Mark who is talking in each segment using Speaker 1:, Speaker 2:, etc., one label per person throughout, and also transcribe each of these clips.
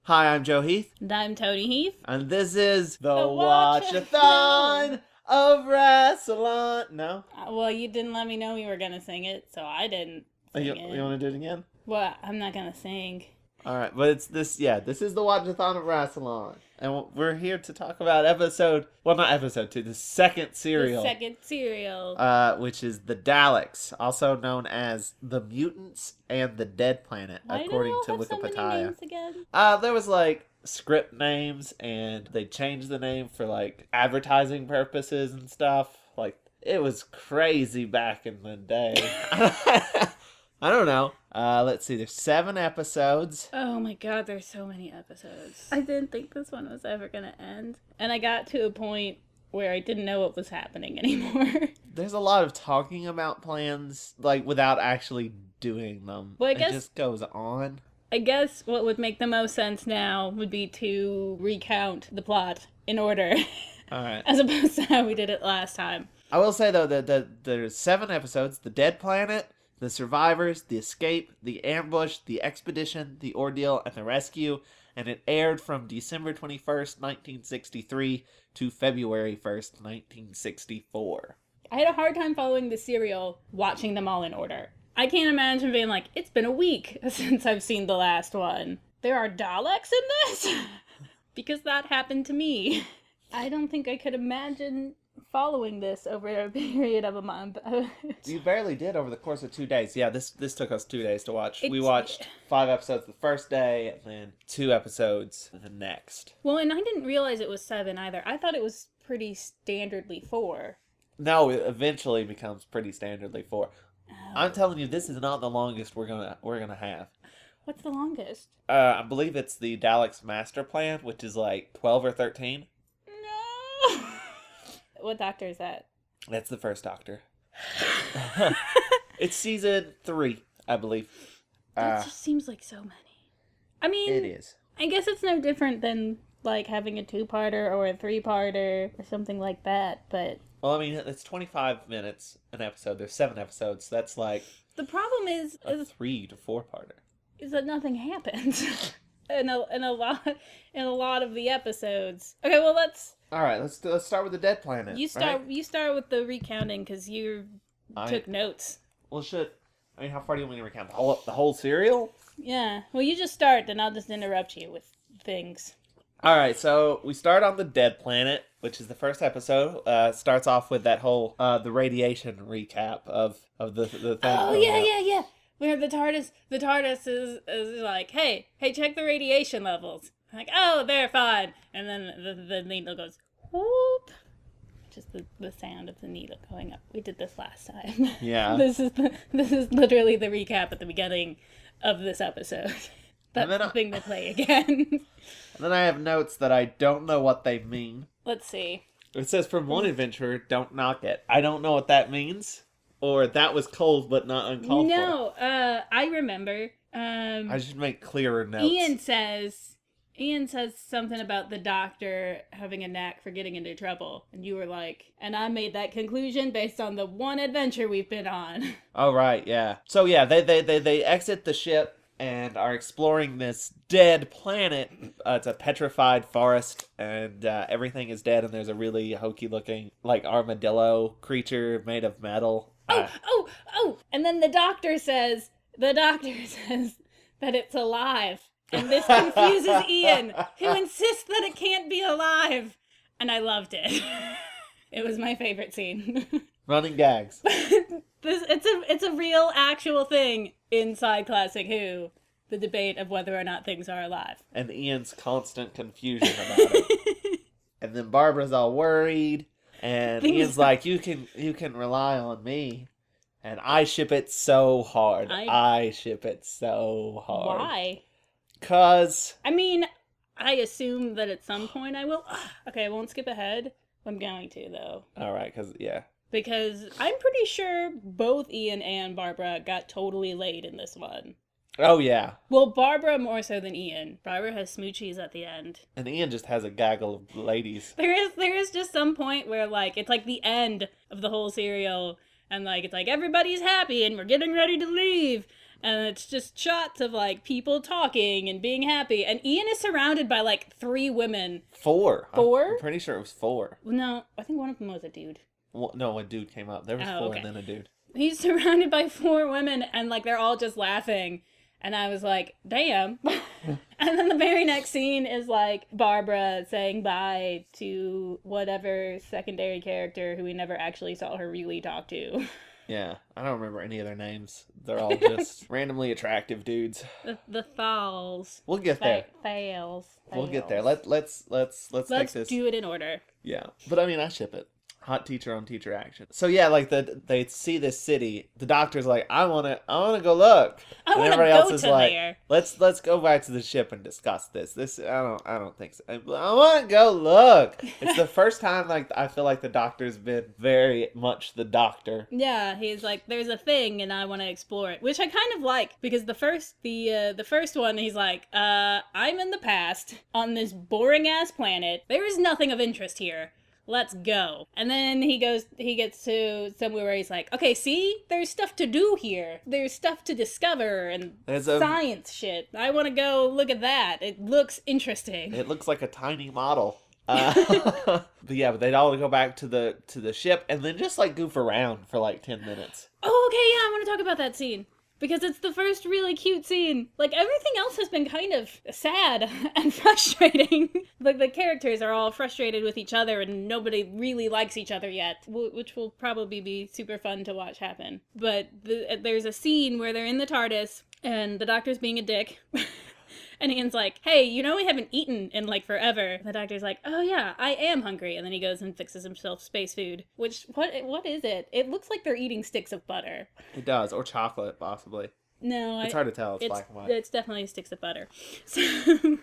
Speaker 1: Hi, I'm Joe Heath.
Speaker 2: And I'm Toni Heath.
Speaker 1: And this is the
Speaker 2: Watch-A-Thon
Speaker 1: Watch-A-Thon of Rassilon. No?
Speaker 2: Well, you didn't let me know you were going to sing it, so I didn't sing
Speaker 1: You
Speaker 2: it.
Speaker 1: want to do it again?
Speaker 2: Well, I'm not going to sing.
Speaker 1: Alright, but it's this, this is the Watch-A-Thon of Rassilon. And we're here to talk about the second serial.
Speaker 2: The second serial.
Speaker 1: Which is the Daleks, also known as the Mutants and the Dead Planet, according to Wikipedia.
Speaker 2: So many names again?
Speaker 1: There was script names, and they changed the name for advertising purposes and stuff. It was crazy back in the day. I don't know. Let's see. There's 7 episodes.
Speaker 2: Oh my god, there's so many episodes. I didn't think this one was ever going to end. And I got to a point where I didn't know what was happening anymore.
Speaker 1: There's a lot of talking about plans, without actually doing them.
Speaker 2: Well,
Speaker 1: it just goes on.
Speaker 2: I guess what would make the most sense now would be to recount the plot in order.
Speaker 1: All right.
Speaker 2: As opposed to how we did it last time.
Speaker 1: I will say, though, that there's 7 episodes. The Dead Planet, The Survivors, The Escape, The Ambush, The Expedition, The Ordeal, and The Rescue. And it aired from December 21st, 1963 to February 1st, 1964.
Speaker 2: I had a hard time following the serial, watching them all in order. I can't imagine being like, it's been a week since I've seen the last one. There are Daleks in this? Because that happened to me. I don't think I could imagine following this over a period of a month.
Speaker 1: You barely did over the course of 2 days. Yeah, this took us 2 days to watch. We watched 5 episodes the first day, and then 2 episodes the next.
Speaker 2: Well, and I didn't realize it was 7 either. I thought it was pretty standardly 4.
Speaker 1: No, it eventually becomes pretty standardly 4.
Speaker 2: Oh.
Speaker 1: I'm telling you, this is not the longest we're gonna have.
Speaker 2: What's the longest?
Speaker 1: I believe it's the Daleks Master Plan, which is 12 or 13.
Speaker 2: No. What Doctor is that?
Speaker 1: That's the first Doctor. It's season 3, I believe.
Speaker 2: That just seems like so many. I mean,
Speaker 1: it is.
Speaker 2: I guess it's no different than having a 2-parter or a 3-parter or something like that, but...
Speaker 1: Well, I mean, it's 25 minutes an episode. There's 7 episodes. So that's
Speaker 2: the problem is
Speaker 1: a 3 to 4-parter.
Speaker 2: Is that nothing happens in a lot of the episodes. Okay, well
Speaker 1: all right, let's start with the Dead Planet.
Speaker 2: You start with the recounting because you took notes.
Speaker 1: Well, how far do you want me to recount? The whole serial?
Speaker 2: Yeah. Well, you just start, then I'll just interrupt you with things.
Speaker 1: All right, so we start on the Dead Planet, which is the first episode. Starts off with that whole the radiation recap of the thing.
Speaker 2: Oh yeah. Where the TARDIS is like, hey, check the radiation levels. I'm like, oh, they're fine. And then the needle goes, whoop. Just the sound of the needle going up. We did this last time.
Speaker 1: Yeah.
Speaker 2: This is literally the recap at the beginning of this episode. That's the thing to play again.
Speaker 1: And then I have notes that I don't know what they mean.
Speaker 2: Let's see.
Speaker 1: It says, from one adventurer, don't knock it. I don't know what that means. Or that was cold but not uncalled for.
Speaker 2: No, I remember.
Speaker 1: I should make clearer notes.
Speaker 2: Ian says something about the Doctor having a knack for getting into trouble. And you were like, and I made that conclusion based on the one adventure we've been on.
Speaker 1: Oh, right, yeah. So, yeah, they exit the ship and are exploring this dead planet. It's a petrified forest, and everything is dead, and there's a really hokey-looking, armadillo creature made of metal.
Speaker 2: Oh! And then the doctor says that it's alive. And this confuses Ian, who insists that it can't be alive. And I loved it. It was my favorite scene.
Speaker 1: Running gags.
Speaker 2: It's a real, actual thing inside Classic Who. The debate of whether or not things are alive.
Speaker 1: And Ian's constant confusion about it. And then Barbara's all worried. And Ian's like, you can rely on me. And I ship it so hard. I ship it so hard.
Speaker 2: Why?
Speaker 1: 'Cause...
Speaker 2: I mean, I assume that at some point I will... Okay, I won't skip ahead. I'm going to, though.
Speaker 1: Alright,
Speaker 2: Because I'm pretty sure both Ian and Barbara got totally laid in this one.
Speaker 1: Oh, yeah.
Speaker 2: Well, Barbara more so than Ian. Barbara has smoochies at the end.
Speaker 1: And Ian just has a gaggle of ladies.
Speaker 2: There is just some point where, it's the end of the whole serial, and, it's everybody's happy, and we're getting ready to leave. And it's just shots of, like, people talking and being happy. And Ian is surrounded by, like, 3 women.
Speaker 1: 4.
Speaker 2: 4?
Speaker 1: I'm pretty sure it was 4.
Speaker 2: No, I think one of them was a dude.
Speaker 1: Well, no, a dude came up. There was 4
Speaker 2: okay.
Speaker 1: and then a dude.
Speaker 2: He's surrounded by 4 women, and, like, they're all just laughing. And I was like, damn. And then the very next scene is, like, Barbara saying bye to whatever secondary character who we never actually saw her really talk to.
Speaker 1: Yeah, I don't remember any of their names. They're all just randomly attractive dudes.
Speaker 2: The Thals.
Speaker 1: We'll get there.
Speaker 2: Thales.
Speaker 1: We'll get there. Let's take this.
Speaker 2: Do it in order.
Speaker 1: Yeah, but I mean, I ship it. Hot teacher on teacher action. So yeah, like they see this city. The doctor's like, I wanna go look.
Speaker 2: I wanna go to there.
Speaker 1: Let's go back to the ship and discuss this. I don't think so. I wanna go look. It's the first time like I feel like the doctor's been very much the doctor.
Speaker 2: Yeah, he's like, there's a thing and I want to explore it, which I kind of like because the first one he's like, I'm in the past on this boring ass planet. There is nothing of interest here. Let's go. And then he gets to somewhere where he's like, okay, see? There's stuff to do here. There's stuff to discover and science shit. I want to go look at that. It looks interesting.
Speaker 1: It looks like a tiny model. But they'd all go back to the ship and then just like goof around for like 10 minutes.
Speaker 2: Oh, okay, yeah, I want to talk about that scene. Because it's the first really cute scene. Like, everything else has been kind of sad and frustrating. Like, the characters are all frustrated with each other and nobody really likes each other yet. Which will probably be super fun to watch happen. But there's a scene where they're in the TARDIS and the doctor's being a dick. And Ian's like, hey, you know we haven't eaten in, like, forever. And the doctor's like, oh, yeah, I am hungry. And then he goes and fixes himself space food. Which, what is it? It looks like they're eating sticks of butter.
Speaker 1: It does. Or chocolate, possibly.
Speaker 2: No.
Speaker 1: It's hard to tell. It's black and white.
Speaker 2: It's definitely sticks of butter. So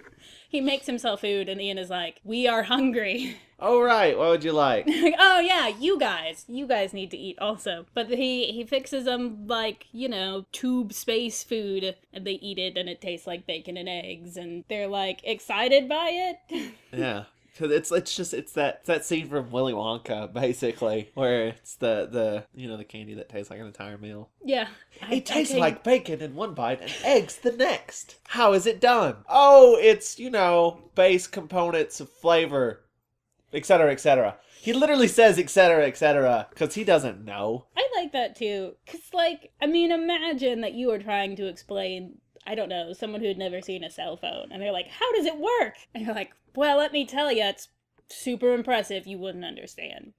Speaker 2: he makes himself food, and Ian is like, we are hungry.
Speaker 1: Oh, right. What would you like?
Speaker 2: Oh, yeah, you guys need to eat also. But he fixes them, like, you know, tube space food, and they eat it, and it tastes like bacon and eggs, and they're, like, excited by it.
Speaker 1: Yeah. Because it's that scene from Willy Wonka, basically, where it's the candy that tastes like an entire meal.
Speaker 2: Yeah.
Speaker 1: It tastes like bacon in one bite and eggs the next. How is it done? Oh, it's, base components of flavor, etc., etc. He literally says etc., etc., because he doesn't know.
Speaker 2: I like that, too. Because, imagine that you are trying to explain, I don't know, someone who had never seen a cell phone, and they're like, how does it work? And you're like, well, let me tell you, it's super impressive. You wouldn't understand.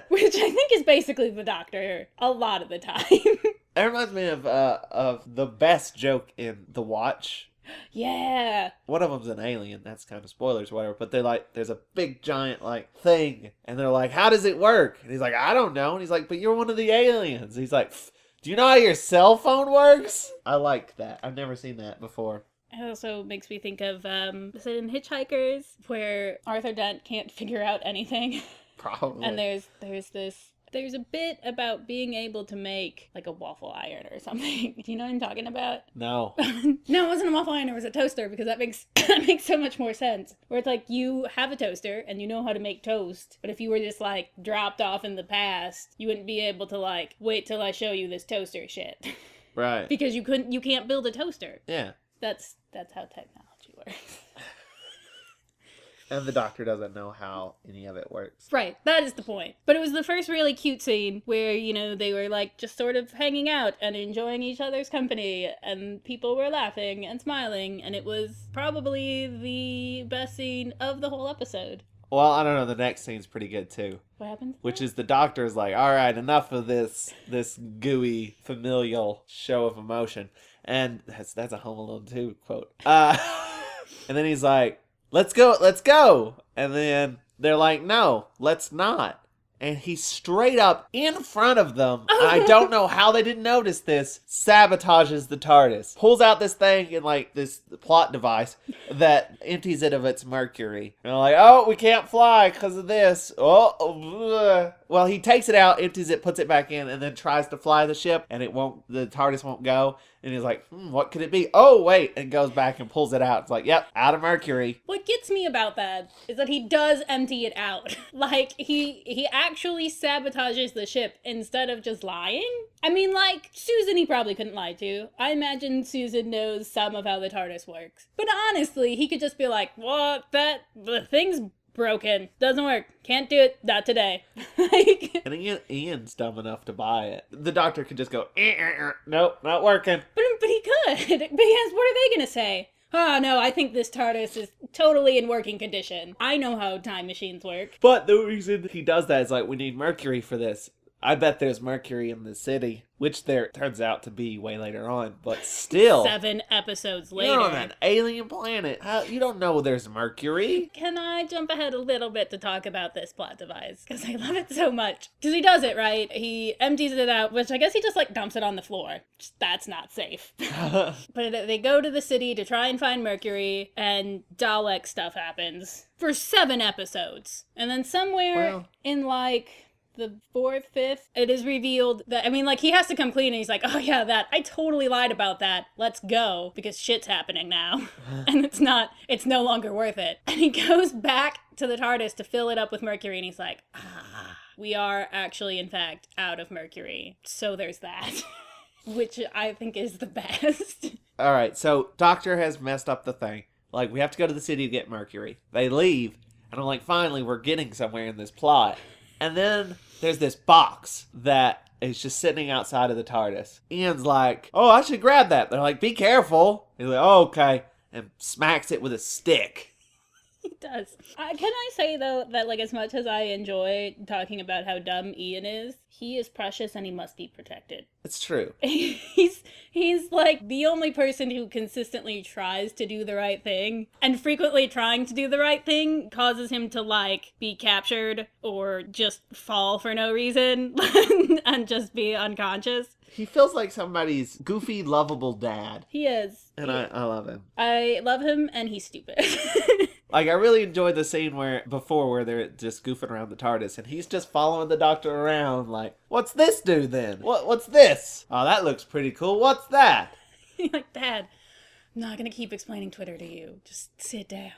Speaker 2: Which I think is basically the doctor a lot of the time.
Speaker 1: It reminds me of the best joke in The Watch.
Speaker 2: Yeah.
Speaker 1: One of them's an alien. That's kind of spoilers or whatever. But they're like, there's a big giant thing. And they're like, how does it work? And he's like, I don't know. And he's like, but you're one of the aliens. And he's like, do you know how your cell phone works? I like that. I've never seen that before.
Speaker 2: It also makes me think of, is it in Hitchhikers? Where Arthur Dent can't figure out anything.
Speaker 1: Probably.
Speaker 2: And there's a bit about being able to make, like, a waffle iron or something. Do you know what I'm talking about?
Speaker 1: No.
Speaker 2: No, it wasn't a waffle iron, it was a toaster, because that makes so much more sense. Where it's like, you have a toaster, and you know how to make toast, but if you were just, like, dropped off in the past, you wouldn't be able to, like, wait till I show you this toaster shit.
Speaker 1: Right.
Speaker 2: Because you can't build a toaster.
Speaker 1: Yeah.
Speaker 2: That's how technology works.
Speaker 1: And the doctor doesn't know how any of it works.
Speaker 2: Right, that is the point. But it was the first really cute scene where, they were, like, just sort of hanging out and enjoying each other's company, and people were laughing and smiling, and it was probably the best scene of the whole episode.
Speaker 1: Well, I don't know, the next scene's pretty good, too.
Speaker 2: What happens?
Speaker 1: Which is the doctor's like, all right, enough of this gooey, familial show of emotion. And that's a Home Alone 2 quote. And then he's like, let's go. And then they're like, no, let's not. And he straight up in front of them, I don't know how they didn't notice this, sabotages the TARDIS. Pulls out this thing in like this plot device that empties it of its mercury. And they're like, oh, we can't fly because of this. Well, he takes it out, empties it, puts it back in, and then tries to fly the ship, and the TARDIS won't go. And he's like, what could it be? Oh, wait, and goes back and pulls it out. It's like, yep, out of Mercury.
Speaker 2: What gets me about that is that he does empty it out. Like, he actually sabotages the ship instead of just lying. I mean, like, Susan he probably couldn't lie to. I imagine Susan knows some of how the TARDIS works. But honestly, he could just be like, what? The thing's broken. Doesn't work. Can't do it. Not today. Like,
Speaker 1: and Ian's dumb enough to buy it. The Doctor could just go, nope, not working.
Speaker 2: But he could. Because what are they going to say? Oh, no, I think this TARDIS is totally in working condition. I know how time machines work.
Speaker 1: But the reason he does that is like, we need Mercury for this. I bet there's Mercury in the city, which there turns out to be way later on, but still.
Speaker 2: 7 episodes later.
Speaker 1: You're on an alien planet. You don't know there's Mercury.
Speaker 2: Can I jump ahead a little bit to talk about this plot device? Because I love it so much. Because he does it, right? He empties it out, which I guess he just, like, dumps it on the floor. That's not safe. But they go to the city to try and find Mercury, and Dalek stuff happens. For 7 episodes. And then somewhere in, like, the 4th, 5th, it is revealed that, I mean, like, he has to come clean and he's like, oh yeah, I totally lied about that. Let's go, because shit's happening now. And it's no longer worth it. And he goes back to the TARDIS to fill it up with Mercury and he's like, we are actually, in fact, out of Mercury. So there's that. Which I think is the best.
Speaker 1: Alright, so Doctor has messed up the thing. Like, we have to go to the city to get Mercury. They leave, and I'm like, finally, we're getting somewhere in this plot. And then there's this box that is just sitting outside of the TARDIS. Ian's like, oh, I should grab that. They're like, be careful. He's like, oh, okay. And smacks it with a stick.
Speaker 2: He does. Can I say, though, that, like, as much as I enjoy talking about how dumb Ian is, he is precious and he must be protected.
Speaker 1: It's true.
Speaker 2: He's like the only person who consistently tries to do the right thing, and frequently trying to do the right thing causes him to, like, be captured or just fall for no reason and just be unconscious.
Speaker 1: He feels like somebody's goofy, lovable dad.
Speaker 2: He is.
Speaker 1: And I love him.
Speaker 2: I love him, and he's stupid.
Speaker 1: Like, I really enjoyed the scene where they're just goofing around the TARDIS, and he's just following the Doctor around, like, what's this do then? What's this? Oh, that looks pretty cool. What's that?
Speaker 2: You're like, Dad, I'm not gonna keep explaining Twitter to you. Just sit down.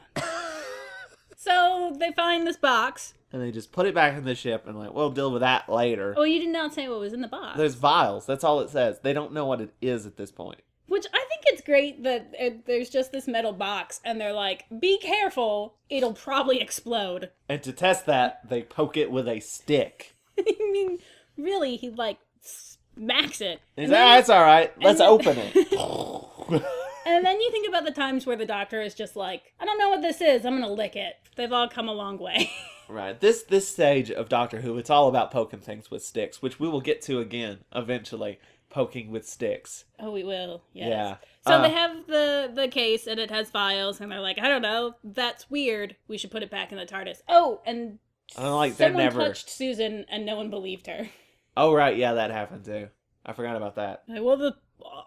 Speaker 2: So, they find this box.
Speaker 1: And they just put it back in the ship, and like, we'll deal with that later.
Speaker 2: Oh, you did not say what was in the box.
Speaker 1: There's vials. That's all it says. They don't know what it is at this point.
Speaker 2: Which I think it's great that there's just this metal box, and they're like, be careful, it'll probably explode.
Speaker 1: And to test that, they poke it with a stick.
Speaker 2: I mean, really, he, like, smacks it.
Speaker 1: He's like, it's all right. Let's open it.
Speaker 2: And then you think about the times where the Doctor is just like, I don't know what this is, I'm gonna lick it. They've all come a long way.
Speaker 1: Right. This stage of Doctor Who, it's all about poking things with sticks, which we will get to again, eventually. Poking with sticks.
Speaker 2: Oh, we will. Yes.
Speaker 1: Yeah.
Speaker 2: So they have the case, and it has files, and they're like, I don't know, that's weird. We should put it back in the TARDIS. Oh, and someone touched Susan, and no one believed her.
Speaker 1: Oh, right. Yeah, that happened, too. I forgot about that.
Speaker 2: Well,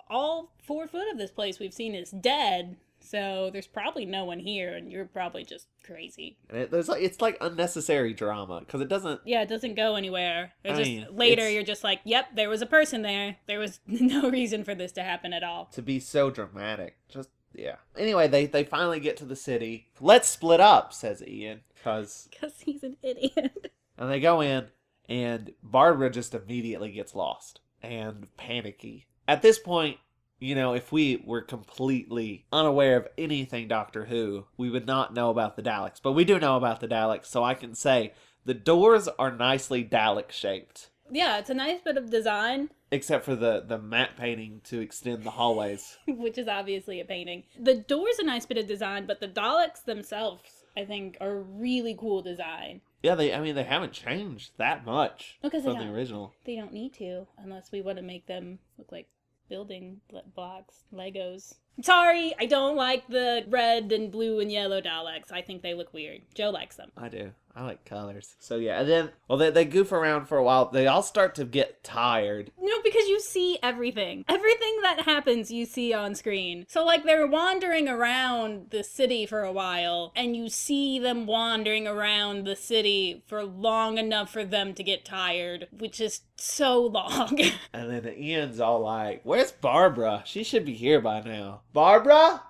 Speaker 2: all 4 foot of this place we've seen is dead, so there's probably no one here, and you're probably just crazy.
Speaker 1: And it's like unnecessary drama, because it doesn't...
Speaker 2: Yeah, it doesn't go anywhere. Later, you're just like, yep, there was a person there. There was no reason for this to happen at all.
Speaker 1: To be so dramatic. Just, yeah. Anyway, they finally get to the city. Let's split up, says Ian, because
Speaker 2: he's an idiot.
Speaker 1: And they go in, and Barbara just immediately gets lost and panicky. At this point, you know, if we were completely unaware of anything Doctor Who, we would not know about the Daleks. But we do know about the Daleks, so I can say the doors are nicely Dalek-shaped.
Speaker 2: Yeah, it's a nice bit of design.
Speaker 1: Except for the matte painting to extend the hallways.
Speaker 2: Which is obviously a painting. The door's a nice bit of design, but the Daleks themselves, I think, are a really cool design.
Speaker 1: Yeah, they haven't changed that much from the original.
Speaker 2: They don't need to, unless we want to make them look like building blocks, Legos. Sorry, I don't like the red and blue and yellow Daleks. I think they look weird. Joe likes them.
Speaker 1: I do. I like colors. So yeah, and then, well, they goof around for a while. They all start to get tired.
Speaker 2: No, because you see everything. Everything that happens, you see on screen. So, like, they're wandering around the city for a while, and you see them wandering around the city for long enough for them to get tired, which is so long.
Speaker 1: And then Ian's all like, where's Barbara? She should be here by now. Barbara?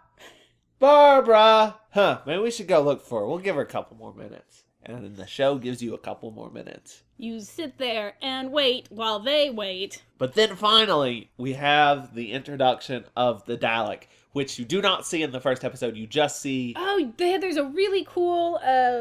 Speaker 1: Barbara! Huh, maybe we should go look for her. We'll give her a couple more minutes. And then the show gives you a couple more minutes.
Speaker 2: You sit there and wait while they wait.
Speaker 1: But then finally, we have the introduction of the Dalek, which you do not see in the first episode. You just see...
Speaker 2: Oh, there's a really cool,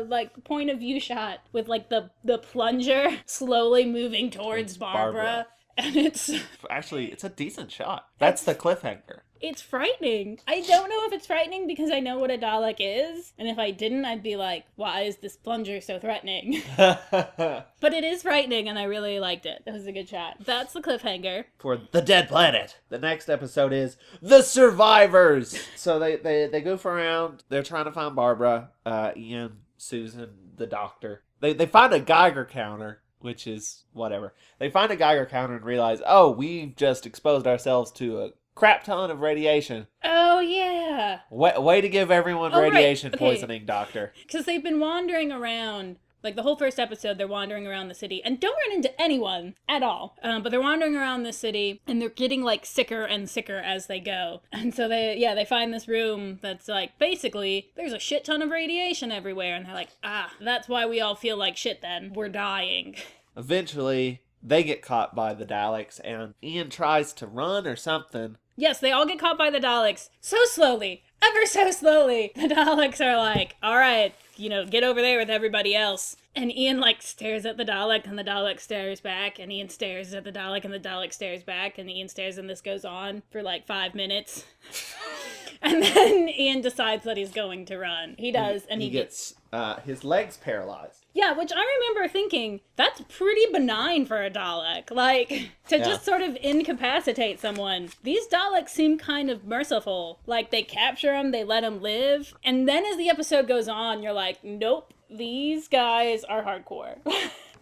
Speaker 2: like, point of view shot with, like, the plunger slowly moving towards Barbara. And it's...
Speaker 1: Actually, it's a decent shot. That's the cliffhanger.
Speaker 2: It's frightening. I don't know if it's frightening because I know what a Dalek is. And if I didn't, I'd be like, why is this plunger so threatening? But it is frightening, and I really liked it. That was a good shot. That's the cliffhanger.
Speaker 1: For the dead planet. The next episode is The Survivors. So they goof around. They're trying to find Barbara, Ian, Susan, the doctor. They find a Geiger counter, which is whatever. They find a Geiger counter and realize, oh, we've just exposed ourselves to a crap ton of radiation.
Speaker 2: Oh, yeah.
Speaker 1: Way to give everyone radiation poisoning, doctor.
Speaker 2: Because they've been wandering around, like the whole first episode, they're wandering around the city and don't run into anyone at all. But they're wandering around the city and they're getting like sicker and sicker as they go. And so they find this room that's like, basically, there's a shit ton of radiation everywhere. And they're like, that's why we all feel like shit then. We're dying.
Speaker 1: Eventually, they get caught by the Daleks and Ian tries to run or something.
Speaker 2: Yes, they all get caught by the Daleks so slowly, ever so slowly. The Daleks are like, all right, get over there with everybody else. And Ian, like, stares at the Dalek, and the Dalek stares back, and Ian stares at the Dalek, and the Dalek stares back, and Ian stares, and this goes on for, like, 5 minutes. And then Ian decides that he's going to run. He does, and he gets
Speaker 1: his legs paralyzed.
Speaker 2: Yeah, which I remember thinking, that's pretty benign for a Dalek. Like, to just sort of incapacitate someone. These Daleks seem kind of merciful. Like, they capture him, they let him live. And then as the episode goes on, you're like, nope, these guys are hardcore.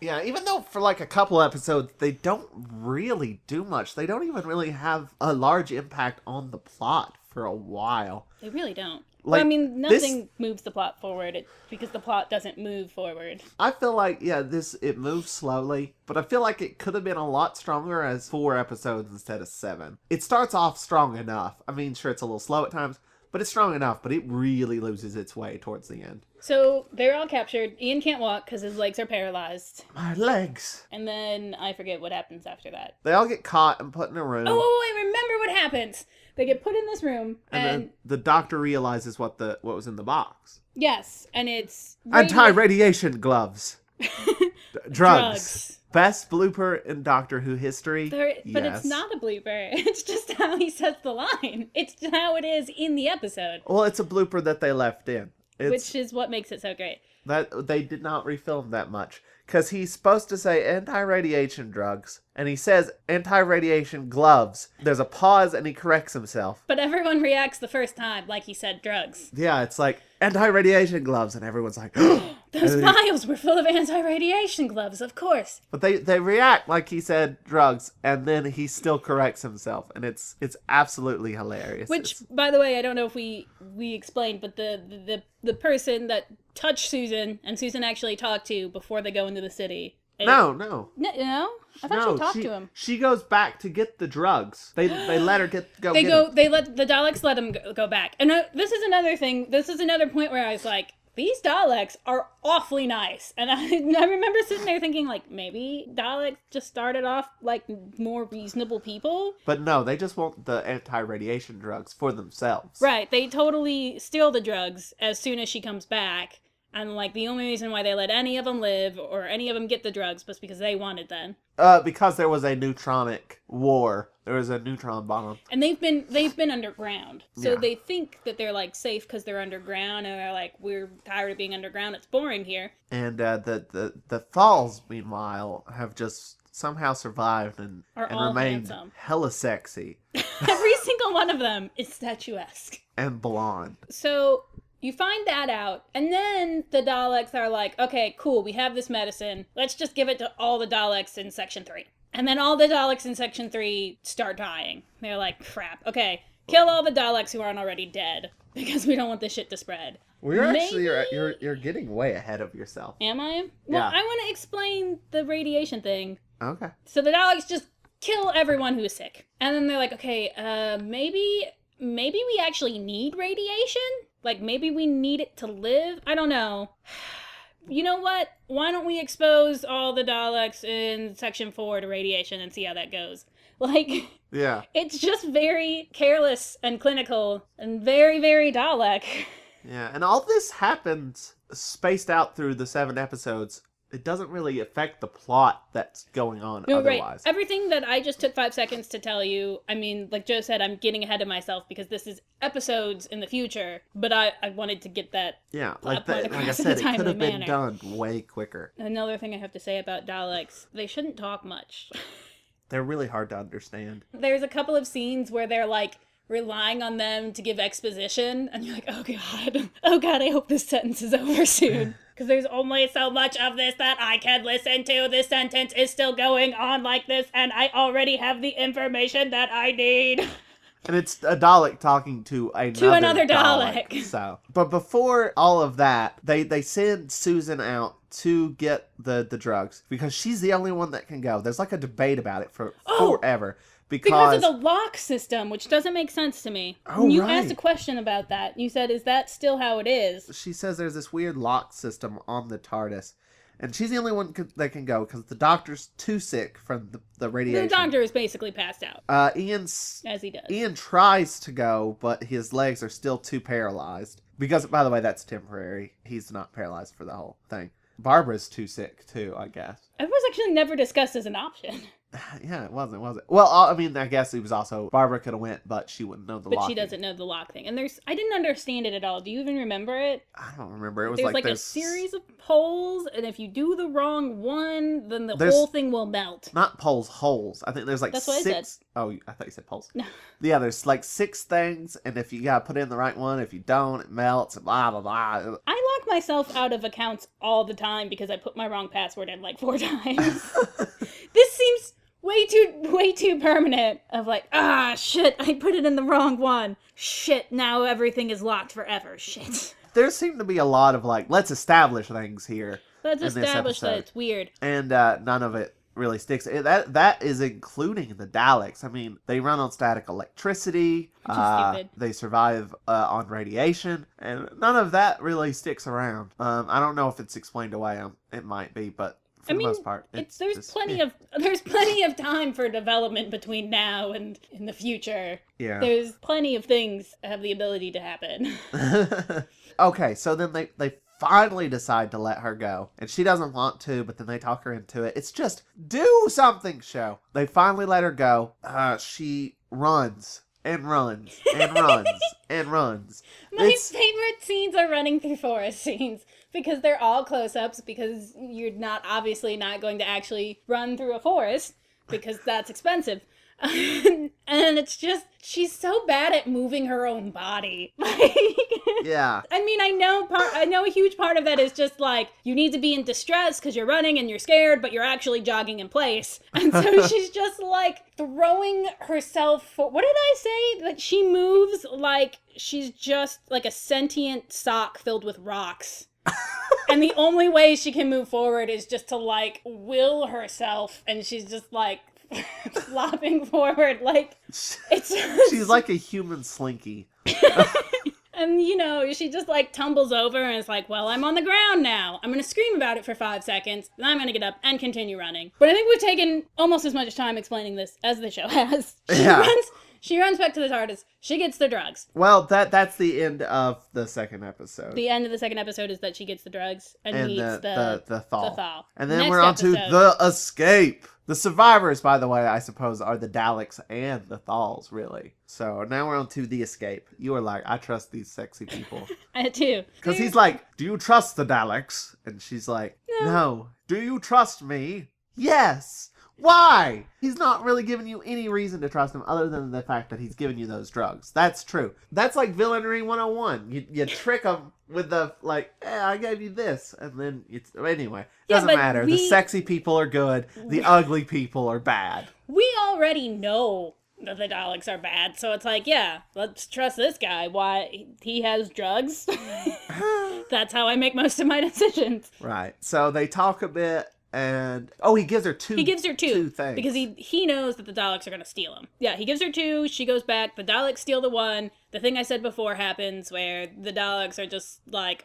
Speaker 1: Yeah, even though for like a couple episodes, they don't really do much. They don't even really have a large impact on the plot for a while.
Speaker 2: They really don't.
Speaker 1: Like,
Speaker 2: well, I mean, nothing moves the plot forward because the plot doesn't move forward.
Speaker 1: I feel like, it moves slowly, but I feel like it could have been a lot stronger as 4 episodes instead of 7. It starts off strong enough. I mean, sure, it's a little slow at times, but it's strong enough, but it really loses its way towards the end.
Speaker 2: So, they're all captured. Ian can't walk because his legs are paralyzed.
Speaker 1: My legs!
Speaker 2: And then, I forget what happens after that.
Speaker 1: They all get caught and put in a room.
Speaker 2: Oh, I remember what happens! They get put in this room, and
Speaker 1: then the doctor realizes what was in the box.
Speaker 2: Yes, and it's...
Speaker 1: Anti-radiation gloves. Drugs. Best blooper in Doctor Who history.
Speaker 2: But it's not a blooper. It's just how he says the line. It's how it is in the episode.
Speaker 1: Well, it's a blooper that they left in.
Speaker 2: Which is what makes it so great.
Speaker 1: That they did not refilm that much. Because he's supposed to say anti-radiation drugs, and he says anti-radiation gloves. There's a pause, and he corrects himself.
Speaker 2: But everyone reacts the first time like he said drugs.
Speaker 1: Yeah, it's like, anti-radiation gloves, and everyone's like,
Speaker 2: those vials were full of anti-radiation gloves, of course.
Speaker 1: But they react like he said drugs, and then he still corrects himself, and it's absolutely hilarious.
Speaker 2: Which, by the way, I don't know if we explained, but the person that touched Susan, and Susan actually talked to before they go into the city.
Speaker 1: No.
Speaker 2: I thought she talked to him.
Speaker 1: She goes back to get the drugs. They let her go.
Speaker 2: They let the Daleks let him go back. And this is another thing. This is another point where I was like, these Daleks are awfully nice. And I remember sitting there thinking, like, maybe Daleks just started off like more reasonable people.
Speaker 1: But no, they just want the anti-radiation drugs for themselves.
Speaker 2: Right. They totally steal the drugs as soon as she comes back. And, like, the only reason why they let any of them live or any of them get the drugs was because they wanted them.
Speaker 1: Because there was a neutronic war. There was a neutron bomb.
Speaker 2: And they've been underground. So they think that they're, like, safe because they're underground. And they're like, we're tired of being underground. It's boring here.
Speaker 1: And the Falls, meanwhile, have just somehow survived and
Speaker 2: all
Speaker 1: remained
Speaker 2: handsome.
Speaker 1: hella sexy
Speaker 2: Every single one of them is statuesque.
Speaker 1: and blonde.
Speaker 2: So you find that out, and then the Daleks are like, okay, cool, we have this medicine. Let's just give it to all the Daleks in Section 3. And then all the Daleks in Section 3 start dying. They're like, crap, okay, kill all the Daleks who aren't already dead, because we don't want this shit to spread.
Speaker 1: You're getting way ahead of yourself.
Speaker 2: Am I? Well,
Speaker 1: Yeah.
Speaker 2: I want to explain the radiation thing.
Speaker 1: Okay.
Speaker 2: So the Daleks just kill everyone who is sick. And then they're like, okay, maybe we actually need radiation? Like, maybe we need it to live? I don't know. You know what? Why don't we expose all the Daleks in Section 4 to radiation and see how that goes? Like,
Speaker 1: Yeah.
Speaker 2: it's just very careless and clinical and very, very Dalek.
Speaker 1: Yeah, and all this happens spaced out through the 7 episodes. It doesn't really affect the plot that's going on
Speaker 2: No,
Speaker 1: otherwise.
Speaker 2: right. Everything that I just took 5 seconds to tell you, I mean, like Joe said, I'm getting ahead of myself because this is episodes in the future, but I wanted to get that.
Speaker 1: Yeah,
Speaker 2: plot
Speaker 1: like
Speaker 2: point
Speaker 1: I
Speaker 2: across in
Speaker 1: said,
Speaker 2: a
Speaker 1: it
Speaker 2: timely
Speaker 1: could have been
Speaker 2: manner.
Speaker 1: done way quicker.
Speaker 2: Another thing I have to say about Daleks, they shouldn't talk much.
Speaker 1: They're really hard to understand.
Speaker 2: There's a couple of scenes where they're like relying on them to give exposition, and you're like, oh god, I hope this sentence is over soon. Because there's only so much of this that I can listen to. This sentence is still going on like this, and I already have the information that I need.
Speaker 1: And it's a Dalek talking to
Speaker 2: another Dalek.
Speaker 1: So, but before all of that, they send Susan out to get the drugs because she's the only one that can go. There's like a debate about it for forever.
Speaker 2: Because of the lock system, which doesn't make sense to me.
Speaker 1: Oh,
Speaker 2: you
Speaker 1: right.
Speaker 2: asked a question about that. You said, is that still how it is?
Speaker 1: She says there's this weird lock system on the TARDIS. And she's the only one that can go because the doctor's too sick from the radiation.
Speaker 2: The doctor is basically passed out. As he does.
Speaker 1: Ian tries to go, but his legs are still too paralyzed. Because, by the way, that's temporary. He's not paralyzed for the whole thing. Barbara's too sick, too, I guess.
Speaker 2: It was actually never discussed as an option.
Speaker 1: Yeah, it wasn't, was it? Well, I mean, I guess it was also... Barbara could have went, but she wouldn't know the lock.
Speaker 2: But she doesn't know the lock thing. And I didn't understand it at all. Do you even remember it?
Speaker 1: I don't remember. It was
Speaker 2: There's like a series of poles, and if you do the wrong one, then the whole thing will melt.
Speaker 1: Not poles, holes. I think there's like
Speaker 2: That's what
Speaker 1: 6...
Speaker 2: I said.
Speaker 1: Oh, I thought you said poles.
Speaker 2: No.
Speaker 1: Yeah, there's like 6 things, and if you gotta put in the right one, if you don't, it melts, and blah, blah, blah.
Speaker 2: I lock myself out of accounts all the time because I put my wrong password in like 4 times. This seems way too permanent of like, shit, I put it in the wrong one. Shit, now everything is locked forever. Shit.
Speaker 1: There seem to be a lot of like, let's establish things here.
Speaker 2: Let's
Speaker 1: in this
Speaker 2: establish that
Speaker 1: episode.
Speaker 2: it's weird.
Speaker 1: And none of it really sticks. That is including the Daleks. I mean, they run on static electricity.
Speaker 2: Which is stupid.
Speaker 1: They survive on radiation, and none of that really sticks around. I don't know if it's explained away. It might be, but for the most part,
Speaker 2: there's plenty of time for development between now and in the future.
Speaker 1: Yeah.
Speaker 2: There's plenty of things that have the ability to happen.
Speaker 1: Okay, so then they finally decide to let her go. And she doesn't want to, but then they talk her into it. It's just, do something, show. They finally let her go. She runs and runs and runs and runs.
Speaker 2: My favorite scenes are running through forest scenes because they're all close-ups because you're obviously not going to actually run through a forest because that's expensive. And it's just, she's so bad at moving her own body.
Speaker 1: Yeah.
Speaker 2: I mean, I know a huge part of that is just like, you need to be in distress because you're running and you're scared, but you're actually jogging in place. And so she's just like throwing herself, what did I say? That she moves like she's just like a sentient sock filled with rocks. And the only way she can move forward is just to like will herself, and she's just like flopping forward like it's
Speaker 1: She's like a human slinky.
Speaker 2: And she just like tumbles over and is like, well, I'm on the ground now. I'm gonna scream about it for 5 seconds, then I'm gonna get up and continue running. But I think we've taken almost as much time explaining this as the show has. She runs back to the TARDIS. She gets the drugs.
Speaker 1: Well, that's the end of the second episode.
Speaker 2: The end of the second episode is that she gets the drugs and meets
Speaker 1: the thaw.
Speaker 2: The thaw.
Speaker 1: And then
Speaker 2: Next
Speaker 1: we're on to
Speaker 2: episode.
Speaker 1: the escape. The survivors, by the way, I suppose, are the Daleks and the Thals, really. So now we're on to the escape. You are like, I trust these sexy people.
Speaker 2: I do.
Speaker 1: Because he's like, do you trust the Daleks? And she's like, no. Do you trust me? Yes. Why? He's not really giving you any reason to trust him other than the fact that he's giving you those drugs. That's true. That's like villainry 101. You trick him with the, like, I gave you this. And then it's... Anyway, doesn't matter. The sexy people are good. The ugly people are bad.
Speaker 2: We already know that the Daleks are bad, so it's like, yeah, let's trust this guy. Why? He has drugs. That's how I make most of my decisions.
Speaker 1: Right. So they talk a bit. And he gives her two. He gives her two things
Speaker 2: because he knows that the Daleks are gonna steal them. Yeah, he gives her two. She goes back. The Daleks steal the one. The thing I said before happens where the Daleks are just like,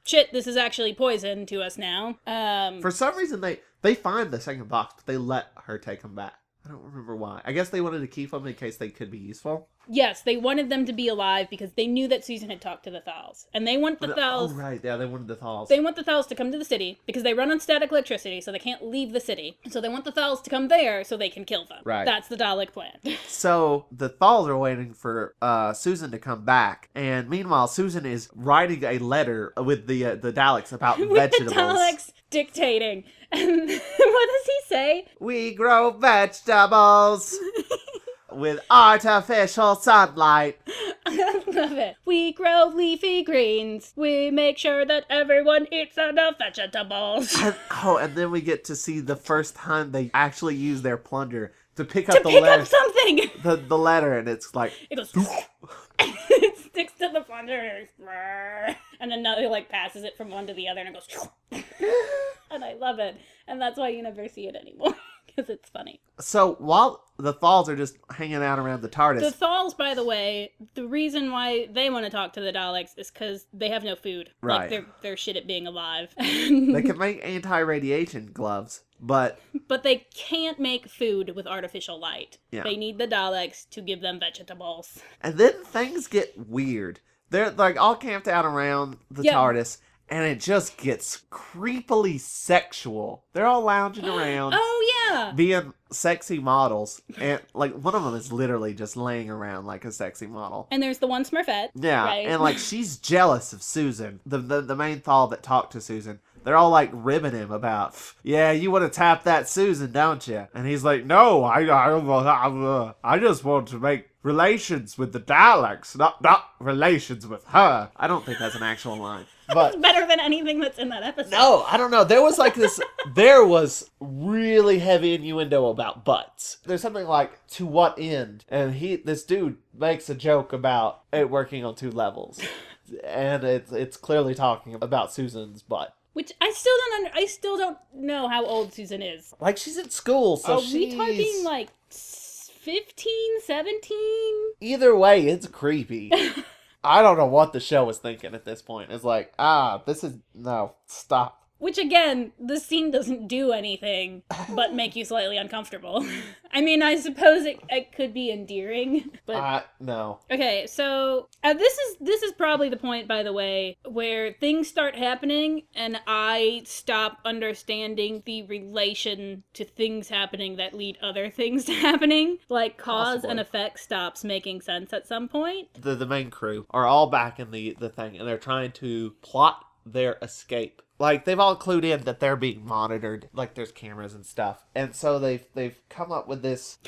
Speaker 2: shit, this is actually poison to us now.
Speaker 1: For some reason they find the second box, but they let her take them back. I don't remember why. I guess they wanted to keep them in case they could be useful.
Speaker 2: Yes, they wanted them to be alive because they knew that Susan had talked to the Thals. And they want the Thals...
Speaker 1: Oh, right. Yeah, they wanted the Thals.
Speaker 2: They want the Thals to come to the city because they run on static electricity, so they can't leave the city. So they want the Thals to come there so they can kill them.
Speaker 1: Right.
Speaker 2: That's the Dalek plan.
Speaker 1: So the Thals are waiting for Susan to come back. And meanwhile, Susan is writing a letter with the Daleks about vegetables.
Speaker 2: The Daleks dictating. And what does he say?
Speaker 1: We grow vegetables with artificial sunlight.
Speaker 2: I love it. We grow leafy greens. We make sure that everyone eats enough vegetables.
Speaker 1: And then we get to see the first time they actually use their plunger to pick up
Speaker 2: something.
Speaker 1: The letter, and it's like...
Speaker 2: It goes... It sticks to the plunger, and then it like passes it from one to the other, and it goes... And I love it. And that's why you never see it anymore. Because it's funny.
Speaker 1: So while the Thals are just hanging out around the TARDIS...
Speaker 2: The Thals, by the way, the reason why they want to talk to the Daleks is because they have no food.
Speaker 1: Right.
Speaker 2: Like, they're shit at being alive.
Speaker 1: They can make anti-radiation gloves, but...
Speaker 2: But they can't make food with artificial light.
Speaker 1: Yeah.
Speaker 2: They need the Daleks to give them vegetables.
Speaker 1: And then things get weird. They're like all camped out around the TARDIS, and it just gets creepily sexual. They're all lounging around.
Speaker 2: Oh, yeah.
Speaker 1: Being sexy models. And like one of them is literally just laying around like a sexy model.
Speaker 2: And there's the one Smurfette.
Speaker 1: Yeah.
Speaker 2: Right?
Speaker 1: And like she's jealous of Susan. The main Thal that talked to Susan. They're all like ribbing him about, yeah, you want to tap that Susan, don't you? And he's like, no, I just want to make relations with the Daleks, not relations with her. I don't think that's an actual line. But
Speaker 2: it's better than anything that's in that episode.
Speaker 1: No, I don't know. There was like this, there was really heavy innuendo about butts. There's something like, to what end? And this dude makes a joke about it working on 2 levels. And it's clearly talking about Susan's butt.
Speaker 2: Which I still don't know how old Susan is.
Speaker 1: Like, she's at school, so
Speaker 2: we talking like 15, 17?
Speaker 1: Either way, it's creepy. I don't know what the show was thinking at this point. It's like, no, stop.
Speaker 2: Which, again, the scene doesn't do anything but make you slightly uncomfortable. I mean, I suppose it could be endearing, but...
Speaker 1: no.
Speaker 2: Okay, so this is probably the point, by the way, where things start happening and I stop understanding the relation to things happening that lead other things to happening. Like, cause and effect stops making sense at some point.
Speaker 1: The main crew are all back in the thing, and they're trying to plot their escape. Like, they've all clued in that they're being monitored. Like, there's cameras and stuff. And so they've come up with this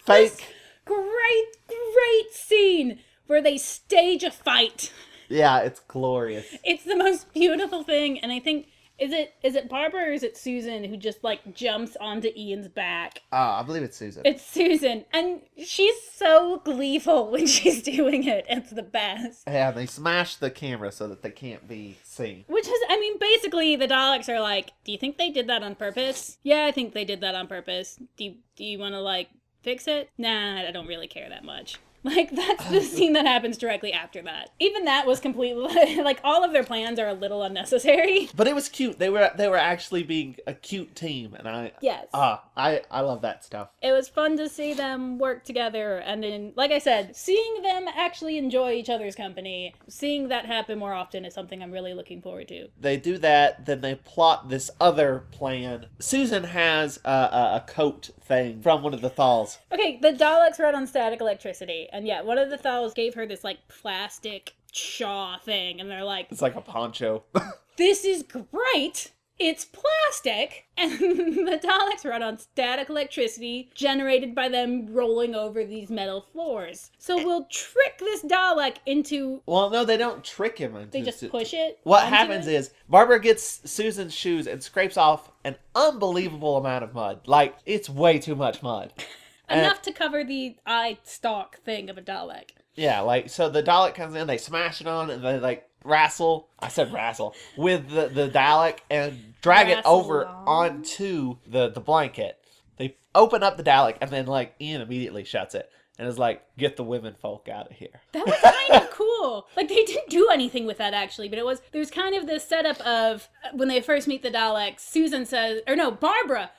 Speaker 1: fake...
Speaker 2: Great scene where they stage a fight.
Speaker 1: Yeah, it's glorious.
Speaker 2: It's the most beautiful thing, and I think... Is it Barbara or is it Susan who just, like, jumps onto Ian's back?
Speaker 1: I believe it's Susan.
Speaker 2: It's Susan. And she's so gleeful when she's doing it. It's the best.
Speaker 1: Yeah, they smash the camera so that they can't be seen.
Speaker 2: Which is, I mean, basically the Daleks are like, do you think they did that on purpose? Yeah, I think they did that on purpose. Do you want to, like, fix it? Nah, I don't really care that much. Like, that's the scene that happens directly after that. Even that was completely, like, all of their plans are a little unnecessary.
Speaker 1: But it was cute. They were actually being a cute team, and
Speaker 2: Yes.
Speaker 1: I love that stuff.
Speaker 2: It was fun to see them work together, and then, like I said, seeing them actually enjoy each other's company, seeing that happen more often is something I'm really looking forward to.
Speaker 1: They do that, then they plot this other plan. Susan has a coat thing from one of the Thals.
Speaker 2: Okay, the Daleks run on static electricity. And yeah, one of the Thals gave her this, like, plastic shawl thing. And they're like...
Speaker 1: It's like a poncho.
Speaker 2: This is great, it's plastic, and the Daleks run on static electricity generated by them rolling over these metal floors. So we'll trick this Dalek into...
Speaker 1: Well, no, they don't trick him into...
Speaker 2: They just push it?
Speaker 1: What happens is, Barbara gets Susan's shoes and scrapes off an unbelievable amount of mud. Like, it's way too much mud.
Speaker 2: Enough to cover the eye stalk thing of a Dalek.
Speaker 1: Yeah, like, so the Dalek comes in, they smash it on, and they, like, wrestle with the Dalek and drag it over onto the blanket. They open up the Dalek, and then, like, Ian immediately shuts it. And is like, get the women folk out of here.
Speaker 2: That was kind of cool. Like, they didn't do anything with that, actually. But there's kind of this setup of, when they first meet the Daleks, Susan says, or no, Barbara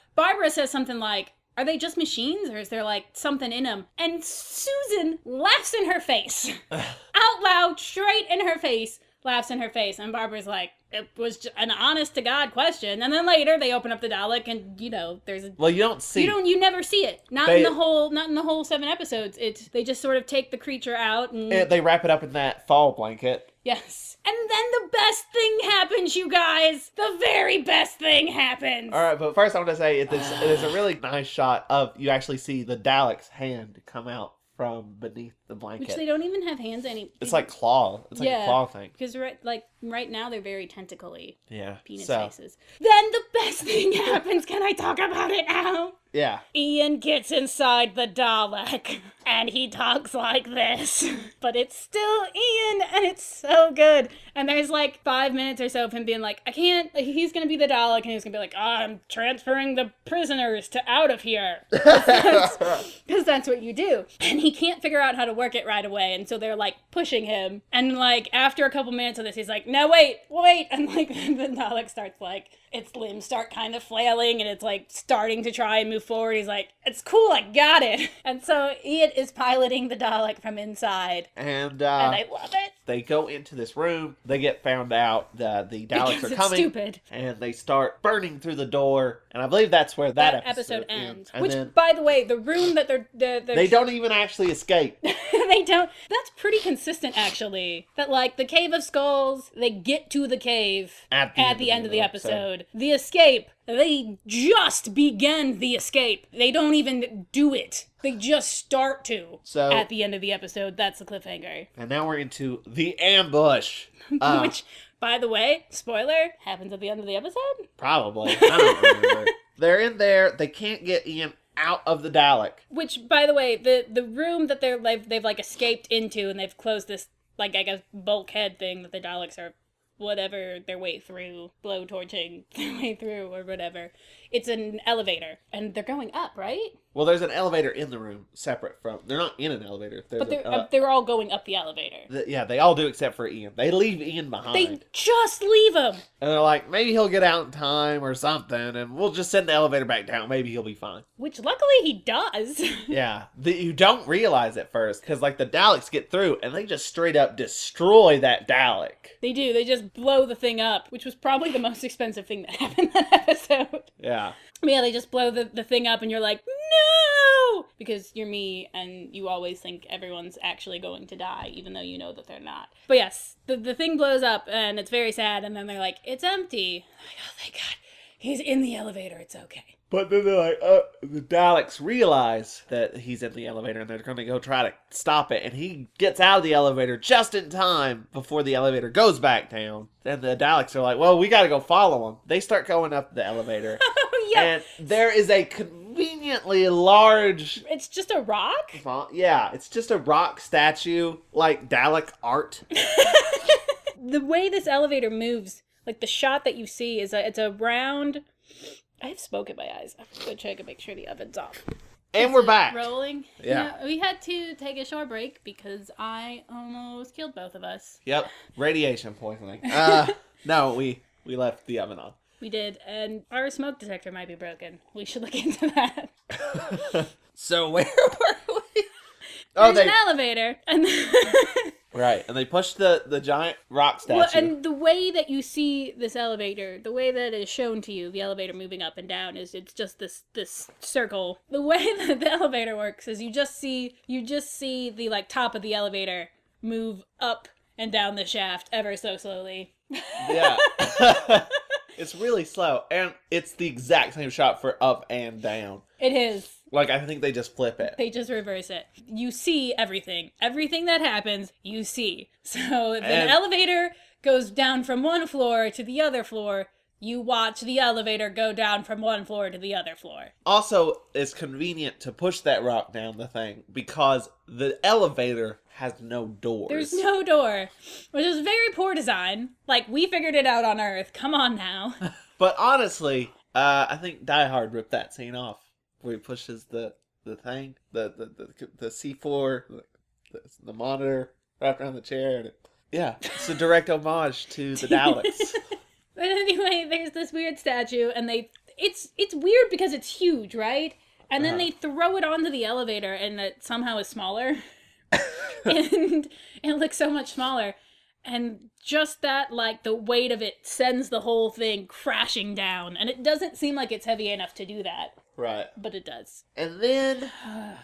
Speaker 2: says something like, are they just machines, or is there, like, something in them? And Susan laughs in her face. Out loud, straight in her face, laughs in her face. And Barbara's like, it was just an honest-to-God question. And then later, they open up the Dalek, and, you know, there's a...
Speaker 1: Well, you don't see...
Speaker 2: You never see it. Not in the whole 7 episodes. They just sort of take the creature out, and...
Speaker 1: They wrap it up in that fall blanket.
Speaker 2: Yes. And then the best thing happens, you guys! The very best thing happens!
Speaker 1: Alright, but first I want to say, it is a really nice shot of, you actually see the Dalek's hand come out from beneath the blanket.
Speaker 2: Which they don't even have hands anymore.
Speaker 1: It's like claw. It's like a claw thing.
Speaker 2: Because right now they're very tentacly.
Speaker 1: Yeah.
Speaker 2: Penis faces. Then the best thing happens. Can I talk about it now?
Speaker 1: Yeah.
Speaker 2: Ian gets inside the Dalek, and he talks like this. But it's still Ian, and it's so good. And there's like 5 minutes or so of him being like, I can't, he's gonna be the Dalek, and he's gonna be like, I'm transferring the prisoners to out of here. Because that's what you do. And he can't figure out how to work it right away, and so they're like pushing him. And like after a couple minutes of this, he's like, no, wait. And like the Dalek starts like, its limbs start kind of flailing, and it's like starting to try and move forward. He's like, it's cool, I got it. And so Ian is piloting the Dalek from inside. And I love it.
Speaker 1: They go into this room. They get found out that the Daleks are coming.
Speaker 2: Stupid.
Speaker 1: And they start burning through the door. And I believe that's where that episode
Speaker 2: ends.
Speaker 1: And
Speaker 2: which,
Speaker 1: then,
Speaker 2: by the way, the room that
Speaker 1: they don't even actually escape.
Speaker 2: They don't. That's pretty consistent, actually. That, like, the Cave of Skulls, they get to the cave at the end of the episode. The escape, they just begin the escape. They don't even do it. They just start to at the end of the episode. That's the cliffhanger.
Speaker 1: And now we're into the ambush.
Speaker 2: Which, by the way, spoiler, happens at the end of the episode?
Speaker 1: Probably. I don't remember. They're in there. They can't get Ian out of the Dalek.
Speaker 2: Which, by the way, the room that they've like escaped into, and they've closed this, like, I guess, bulkhead thing that the Daleks are whatever their way through, blowtorching their way through or whatever. It's an elevator, and they're going up, right?
Speaker 1: Well, there's an elevator in the room, separate from... They're not in an elevator.
Speaker 2: But they're all going up the elevator.
Speaker 1: Yeah, they all do except for Ian. They leave Ian behind.
Speaker 2: They just leave him!
Speaker 1: And they're like, maybe he'll get out in time or something, and we'll just send the elevator back down. Maybe he'll be fine.
Speaker 2: Which, luckily, he does.
Speaker 1: Yeah. You don't realize at first, because, like, the Daleks get through, and they just straight up destroy that Dalek.
Speaker 2: They do. They just blow the thing up, which was probably the most expensive thing that happened that episode.
Speaker 1: Yeah.
Speaker 2: But yeah, they just blow the thing up, and you're like, no! Because you're me, and you always think everyone's actually going to die, even though you know that they're not. But yes, the thing blows up, and it's very sad, and then they're like, it's empty. I'm like, oh, thank God. He's in the elevator. It's okay.
Speaker 1: But then they're like, the Daleks realize that he's in the elevator, and they're going to go try to stop it. And he gets out of the elevator just in time before the elevator goes back down. And the Daleks are like, well, we got to go follow him. They start going up the elevator.
Speaker 2: Oh, yeah.
Speaker 1: And there is a conveniently large...
Speaker 2: It's just a rock?
Speaker 1: Yeah, it's just a rock statue, like Dalek art.
Speaker 2: The way this elevator moves, like the shot that you see, it's a round... I have smoke in my eyes. I have to go check and make sure the oven's off.
Speaker 1: And we're back.
Speaker 2: Rolling.
Speaker 1: Yeah.
Speaker 2: We had to take a short break because I almost killed both of us.
Speaker 1: Yep. Radiation poisoning. No, we left the oven on.
Speaker 2: We did, and our smoke detector might be broken. We should look into that.
Speaker 1: So where were we?
Speaker 2: There's an elevator, and
Speaker 1: right, and they push the giant rock statue.
Speaker 2: Well, and the way that you see this elevator, the way that it is shown to you, the elevator moving up and down, is it's just this circle. The way that the elevator works is you just see the like top of the elevator move up and down the shaft ever so slowly.
Speaker 1: Yeah. It's really slow, and it's the exact same shot for up and down.
Speaker 2: It is.
Speaker 1: Like, I think they just flip it.
Speaker 2: They just reverse it. You see everything. Everything that happens, you see. So if an elevator goes down from one floor to the other floor, you watch the elevator go down from one floor to the other floor.
Speaker 1: Also, it's convenient to push that rock down the thing because the elevator has no doors.
Speaker 2: There's no door, which is very poor design. Like, we figured it out on Earth. Come on now.
Speaker 1: But honestly, I think Die Hard ripped that scene off. Where he pushes the thing, the C4, the monitor wrapped around the chair. And it's a direct homage to the Daleks.
Speaker 2: But anyway, there's this weird statue, and it's weird because it's huge, right? And then they throw it onto the elevator, and it somehow is smaller. And it looks so much smaller. And just that, like, the weight of it sends the whole thing crashing down. And it doesn't seem like it's heavy enough to do that.
Speaker 1: Right.
Speaker 2: But it does.
Speaker 1: And then...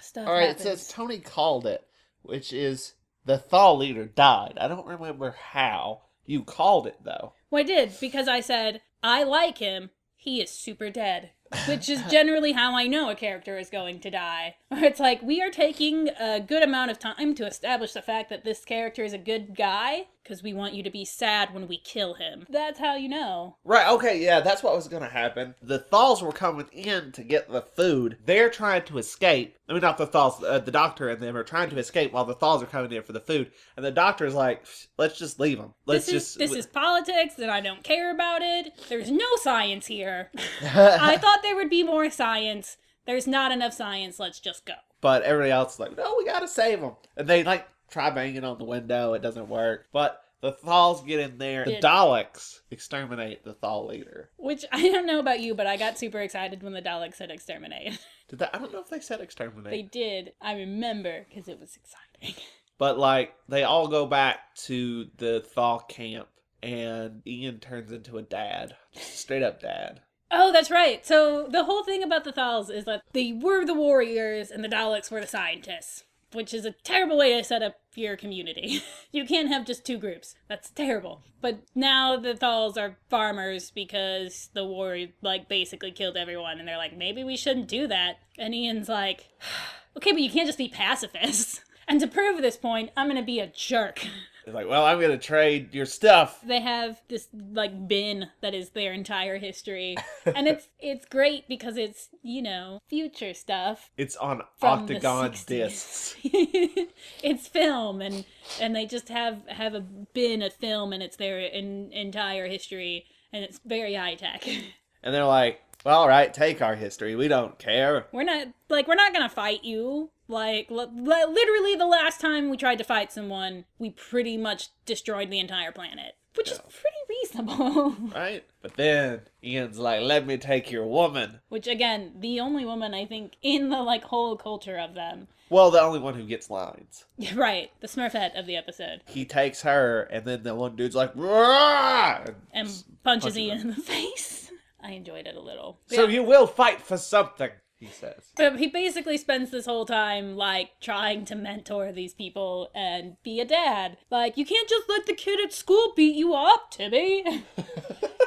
Speaker 2: Stuff
Speaker 1: Alright,
Speaker 2: happens.
Speaker 1: it says Toni called it, which is the Thal leader died. I don't remember how. You called it, though.
Speaker 2: Well, I did, because I said, I like him. He is super dead. Which is generally how I know a character is going to die. Where it's like, we are taking a good amount of time to establish the fact that this character is a good guy, because we want you to be sad when we kill him. That's how you know.
Speaker 1: Right, okay, yeah, that's what was gonna happen. The Thals were coming in to get the food. They're trying to escape. I mean, not the Thals, the doctor and them are trying to escape while the Thals are coming in for the food. And the doctor's like, let's just leave them.
Speaker 2: This is politics, and I don't care about it. There's no science here. I thought there would be more science. There's not enough science. Let's just go.
Speaker 1: But everybody else is like, no, we gotta save them. And they, like, try banging on the window. It doesn't work. But the Thals get in there. The Daleks exterminate the Thal leader.
Speaker 2: Which, I don't know about you, but I got super excited when the Daleks said exterminate.
Speaker 1: Did that? I don't know if they said exterminate.
Speaker 2: They did. I remember, because it was exciting.
Speaker 1: But, like, they all go back to the Thal camp. And Ian turns into a dad. Straight up dad.
Speaker 2: Oh, that's right. So the whole thing about the Thals is that they were the warriors and the Daleks were the scientists, which is a terrible way to set up your community. You can't have just two groups. That's terrible. But now the Thals are farmers because the war, like, basically killed everyone, and they're like, maybe we shouldn't do that. And Ian's like, okay, but you can't just be pacifists. And to prove this point, I'm gonna be a jerk.
Speaker 1: It's like, well, I'm going to trade your stuff.
Speaker 2: They have this, like, bin that is their entire history. And it's great because it's, you know, future stuff.
Speaker 1: It's on
Speaker 2: from
Speaker 1: octagon
Speaker 2: the 60s.
Speaker 1: discs.
Speaker 2: It's film, and they just have a bin of film, and it's their entire history, and it's very high-tech.
Speaker 1: And they're like, well, all right, take our history. We don't care.
Speaker 2: We're not gonna fight you. Like, literally the last time we tried to fight someone, we pretty much destroyed the entire planet. Which is pretty reasonable.
Speaker 1: Right? But then Ian's like, let me take your woman.
Speaker 2: Which, again, the only woman, I think, in the, like, whole culture of them.
Speaker 1: Well, the only one who gets lines.
Speaker 2: Right. The Smurfette of the episode.
Speaker 1: He takes her, and then the one dude's like, "Rah!"
Speaker 2: and punches Ian in the face. I enjoyed it a little.
Speaker 1: So you will fight for something, he says.
Speaker 2: But he basically spends this whole time, like, trying to mentor these people and be a dad. Like, you can't just let the kid at school beat you up, Timmy.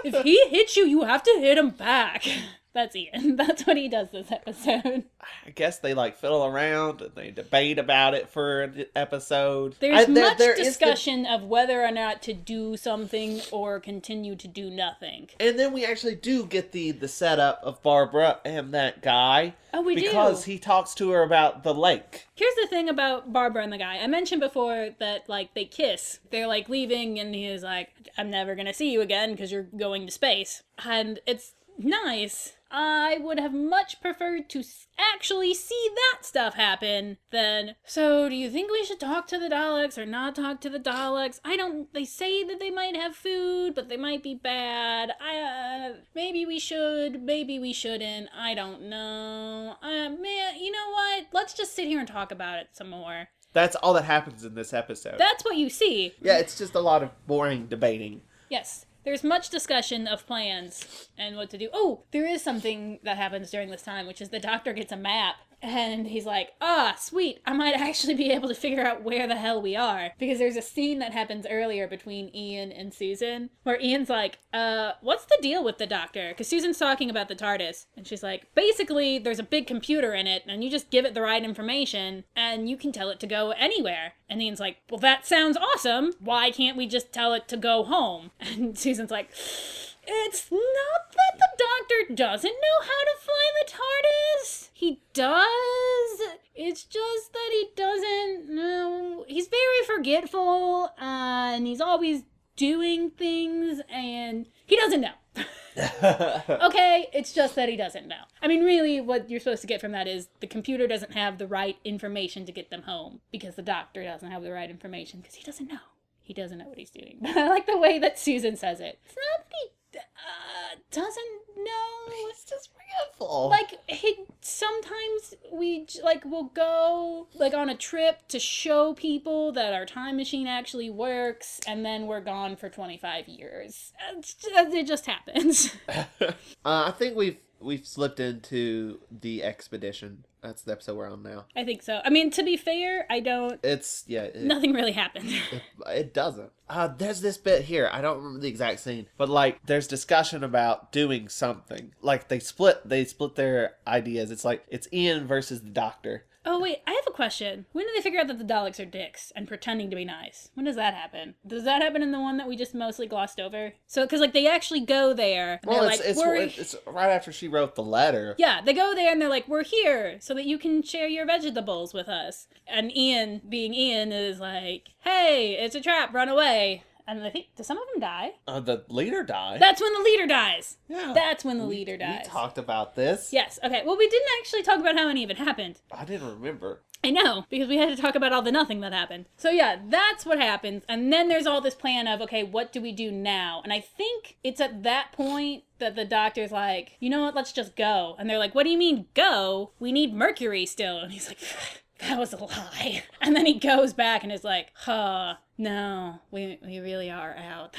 Speaker 2: If he hits you, you have to hit him back. That's Ian. That's what he does this episode.
Speaker 1: I guess they, like, fiddle around and they debate about it for an episode.
Speaker 2: There's much discussion of whether or not to do something or continue to do nothing.
Speaker 1: And then we actually do get the setup of Barbara and that guy.
Speaker 2: Oh, we do.
Speaker 1: Because he talks to her about the lake.
Speaker 2: Here's the thing about Barbara and the guy. I mentioned before that, like, they kiss. They're, like, leaving, and he is like, I'm never gonna see you again because you're going to space. And it's nice. I would have much preferred to actually see that stuff happen than, so do you think we should talk to the Daleks or not talk to the Daleks? They say that they might have food, but they might be bad. Maybe we should, maybe we shouldn't. I don't know. Man, you know what? Let's just sit here and talk about it some more.
Speaker 1: That's all that happens in this episode.
Speaker 2: That's what you see.
Speaker 1: Yeah, it's just a lot of boring debating.
Speaker 2: Yes. There's much discussion of plans and what to do. Oh, there is something that happens during this time, which is the doctor gets a map. And he's like, sweet, I might actually be able to figure out where the hell we are. Because there's a scene that happens earlier between Ian and Susan, where Ian's like, what's the deal with the doctor? Because Susan's talking about the TARDIS. And she's like, basically, there's a big computer in it, and you just give it the right information, and you can tell it to go anywhere. And Ian's like, well, that sounds awesome. Why can't we just tell it to go home? And Susan's like, it's not that the doctor doesn't know how to fly the TARDIS. He does. It's just that he doesn't know. He's very forgetful, and he's always doing things, and he doesn't know. Okay, it's just that he doesn't know. I mean, really, what you're supposed to get from that is the computer doesn't have the right information to get them home, because the doctor doesn't have the right information, because he doesn't know. He doesn't know what he's doing. I like the way that Susan says it. It's not that he doesn't know.
Speaker 1: He's just forgetful.
Speaker 2: Like, sometimes we'll go, on a trip to show people that our time machine actually works, and then we're gone for 25 years. It just happens.
Speaker 1: I think we've slipped into the expedition. That's the episode we're on now.
Speaker 2: I think so. I mean, to be fair, I don't... nothing really happened.
Speaker 1: It doesn't. There's this bit here. I don't remember the exact scene. But, there's discussion about doing something. They split their ideas. It's Ian versus the doctor.
Speaker 2: Oh, wait, I have a question. When do they figure out that the Daleks are dicks and pretending to be nice? When does that happen? Does that happen in the one that we just mostly glossed over? So, because, they actually go there. And
Speaker 1: it's right after she wrote the letter.
Speaker 2: Yeah, they go there and they're like, we're here so that you can share your vegetables with us. And Ian, being Ian, is like, hey, it's a trap, run away. And I think, do some of them die?
Speaker 1: The leader died.
Speaker 2: That's when the leader dies.
Speaker 1: Yeah.
Speaker 2: That's when the leader dies.
Speaker 1: We talked about this.
Speaker 2: Yes, okay. Well, we didn't actually talk about how any of it happened.
Speaker 1: I didn't remember.
Speaker 2: I know, because we had to talk about all the nothing that happened. So yeah, that's what happens. And then there's all this plan of, okay, what do we do now? And I think it's at that point that the doctor's like, you know what, let's just go. And they're like, what do you mean, go? We need Mercury still. And he's like, that was a lie. And then he goes back and is like, no, we really are out.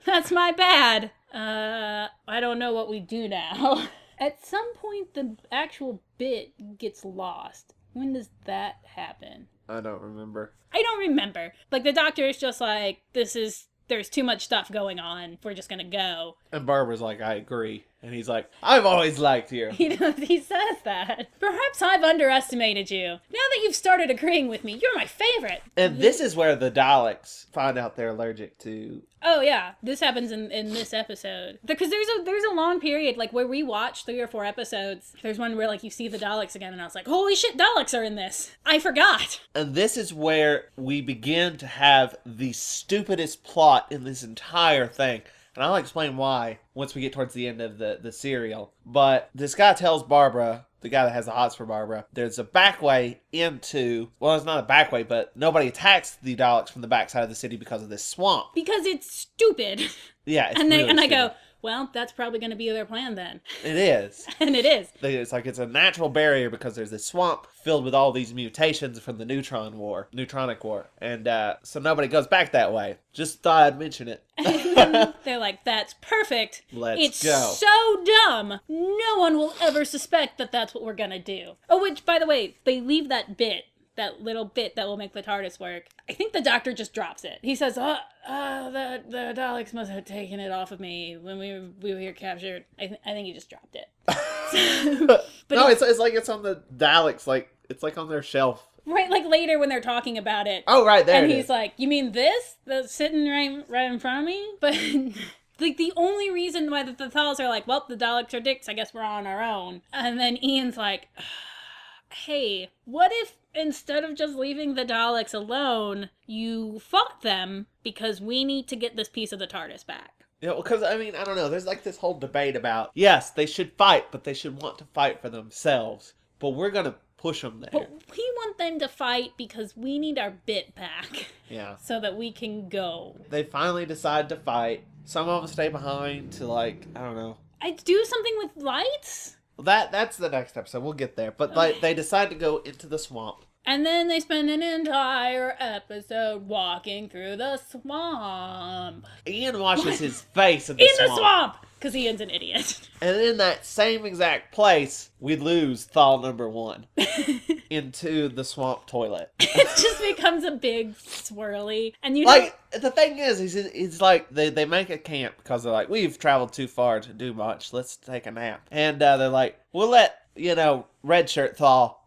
Speaker 2: That's my bad. I don't know what we do now. At some point, the actual bit gets lost. When does that happen?
Speaker 1: I don't remember.
Speaker 2: I don't remember. The doctor is just like, there's too much stuff going on. We're just gonna go.
Speaker 1: And Barbara's like, I agree. And he's like, I've always liked you.
Speaker 2: He says that. Perhaps I've underestimated you. Now that you've started agreeing with me, you're my favorite.
Speaker 1: And this is where the Daleks find out they're allergic to...
Speaker 2: Oh, yeah. This happens in this episode. Because there's a long period, where we watch 3 or 4 episodes. There's one where, you see the Daleks again, and I was like, holy shit, Daleks are in this. I forgot.
Speaker 1: And this is where we begin to have the stupidest plot in this entire thing. And I'll explain why once we get towards the end of the serial. But this guy tells Barbara, the guy that has the hots for Barbara, there's a back way into... Well, it's not a back way, but nobody attacks the Daleks from the backside of the city because of this swamp.
Speaker 2: Because it's stupid.
Speaker 1: Yeah, it's
Speaker 2: I go, well, that's probably going to be their plan then.
Speaker 1: It is.
Speaker 2: And it is.
Speaker 1: It's a natural barrier because there's this swamp filled with all these mutations from the neutronic war. And so nobody goes back that way. Just thought I'd mention it.
Speaker 2: And they're like, that's perfect.
Speaker 1: Let's go.
Speaker 2: It's so dumb. No one will ever suspect that that's what we're going to do. Oh, which, by the way, they leave that little bit that will make the TARDIS work. I think the doctor just drops it. He says, the Daleks must have taken it off of me when we were here captured. I think he just dropped it. But
Speaker 1: no, it's like it's on the Daleks, it's on their shelf.
Speaker 2: Right, later when they're talking about it.
Speaker 1: Oh, right, there
Speaker 2: and
Speaker 1: it
Speaker 2: he's
Speaker 1: is.
Speaker 2: like, you mean this? That's sitting right in front of me? But... the only reason why the Thals are like, well, the Daleks are dicks, I guess we're on our own. And then Ian's like... Hey, what if instead of just leaving the Daleks alone, you fought them because we need to get this piece of the TARDIS back?
Speaker 1: Yeah, because, I don't know, there's this whole debate about, yes, they should fight, but they should want to fight for themselves. But we're going to push them there.
Speaker 2: But we want them to fight because we need our bit back.
Speaker 1: Yeah.
Speaker 2: So that we can go.
Speaker 1: They finally decide to fight. Some of them stay behind to, I don't know.
Speaker 2: I do something with lights?
Speaker 1: Well, that's the next episode. We'll get there. But they decide to go into the swamp.
Speaker 2: And then they spend an entire episode walking through the swamp.
Speaker 1: Ian washes his face in the
Speaker 2: In
Speaker 1: swamp.
Speaker 2: the swamp! Because Ian's an idiot.
Speaker 1: And in that same exact place, we lose Thal number 1 into the swamp toilet.
Speaker 2: It just becomes a big swirly. And you
Speaker 1: Like, the thing is, he's like, they make a camp because they're like, we've traveled too far to do much. Let's take a nap. And they're like, we'll let, Red Shirt Thal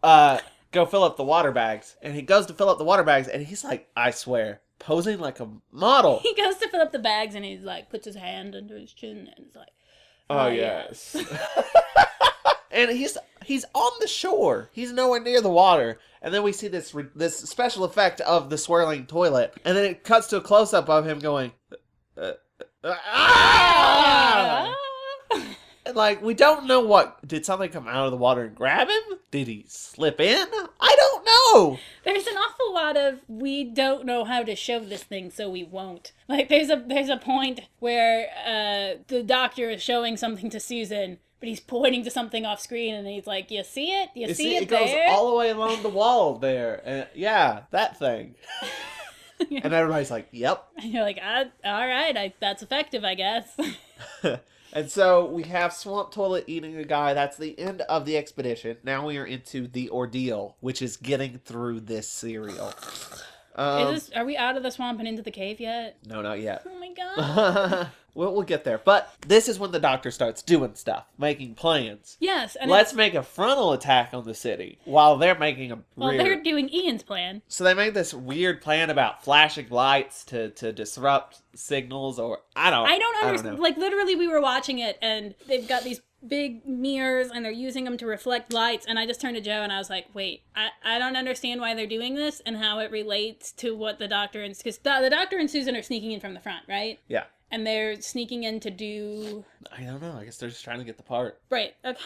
Speaker 1: go fill up the water bags. And he goes to fill up the water bags, and he's like, I swear, posing like a model.
Speaker 2: He goes to fill up the bags, and he's like, puts his hand under his chin, and he's like,
Speaker 1: oh yes. And he's on the shore. He's nowhere near the water. And then we see this special effect of the swirling toilet. And then it cuts to a close-up of him going, ah! And like, we don't know did something come out of the water and grab him? Did he slip in? I don't know.
Speaker 2: There's an awful lot of, we don't know how to show this thing, so we won't. Like, there's a point where the doctor is showing something to Susan, but he's pointing to something off screen, and he's like, you see it? You see it there?
Speaker 1: It goes all the way along the wall there. And yeah, that thing.
Speaker 2: Yeah.
Speaker 1: And everybody's like, yep.
Speaker 2: And you're like, all right, that's effective, I guess.
Speaker 1: And so we have Swamp Toilet eating a guy. That's the end of the expedition. Now we are into the ordeal, which is getting through this serial.
Speaker 2: Are we out of the swamp and into the cave yet?
Speaker 1: No, not yet.
Speaker 2: Oh my god.
Speaker 1: We'll get there. But this is when the doctor starts doing stuff, making plans.
Speaker 2: Yes. And
Speaker 1: Let's make a frontal attack on the city while they're making a
Speaker 2: they're doing Ian's plan.
Speaker 1: So they made this weird plan about flashing lights to disrupt signals, or I don't understand.
Speaker 2: Like, literally, we were watching it, and they've got these big mirrors, and they're using them to reflect lights, and I just turned to Joe, and I was like, wait, I don't understand why they're doing this, and how it relates to what the doctor and... Because the doctor and Susan are sneaking in from the front, right?
Speaker 1: Yeah.
Speaker 2: And they're sneaking in to do...
Speaker 1: I don't know. I guess they're just trying to get the part.
Speaker 2: Right. Okay.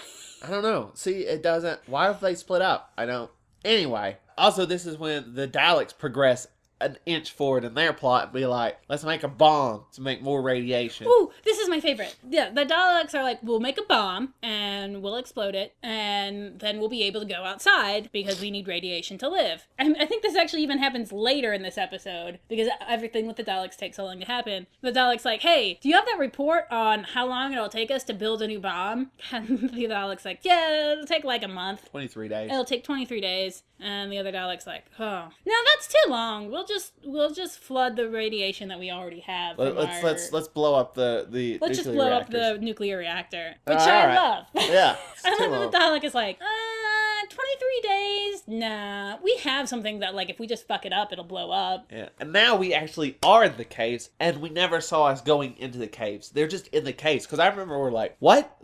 Speaker 1: I don't know. See, it doesn't... Why have they split up? I don't... Anyway. Also, this is when the Daleks progress an inch forward in their plot and be like, let's make a bomb to make more radiation.
Speaker 2: Ooh, this is my favorite. Yeah, the Daleks are like, we'll make a bomb and we'll explode it, and then we'll be able to go outside because we need radiation to live. And I think this actually even happens later in this episode because everything with the Daleks takes so long to happen. The Daleks like, hey, do you have that report on how long it'll take us to build a new bomb? And the Daleks like, yeah, it'll take like a month.
Speaker 1: 23 days.
Speaker 2: It'll take 23 days. And the other Dalek's like, oh, no, that's too long. We'll just flood the radiation that we already have.
Speaker 1: Let's blow up the
Speaker 2: let's just blow up the nuclear reactor, which
Speaker 1: All
Speaker 2: I
Speaker 1: right.
Speaker 2: love.
Speaker 1: Yeah,
Speaker 2: I love that the Dalek is like, 23 days? Nah, we have something that, like, if we just fuck it up, it'll blow up.
Speaker 1: Yeah, and now we actually are in the caves, and we never saw us going into the caves. They're just in the caves, because I remember we're like, what?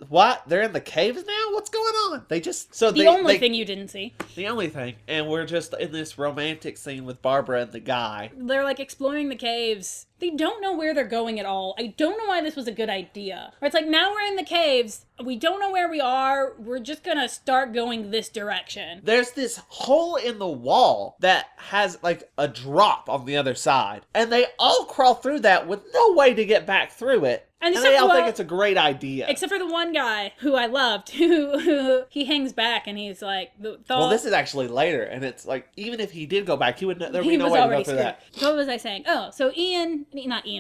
Speaker 1: They're in the caves now? What's going on? They just...
Speaker 2: The only thing you didn't see.
Speaker 1: The only thing. And we're just in this romantic scene with Barbara and the guy.
Speaker 2: They're, like, exploring the caves. They don't know where they're going at all. I don't know why this was a good idea. It's like, now we're in the caves. We don't know where we are. We're just gonna start going this direction.
Speaker 1: There's this hole in the wall that has, like, a drop on the other side. And they all crawl through that with no way to get back through it. And they all think it's a great idea.
Speaker 2: Except for the one guy who I loved, who he hangs back and he's like...
Speaker 1: Well, this is actually later, and it's like, even if he did go back, there'd be no way to go through that.
Speaker 2: What was I saying? Oh, so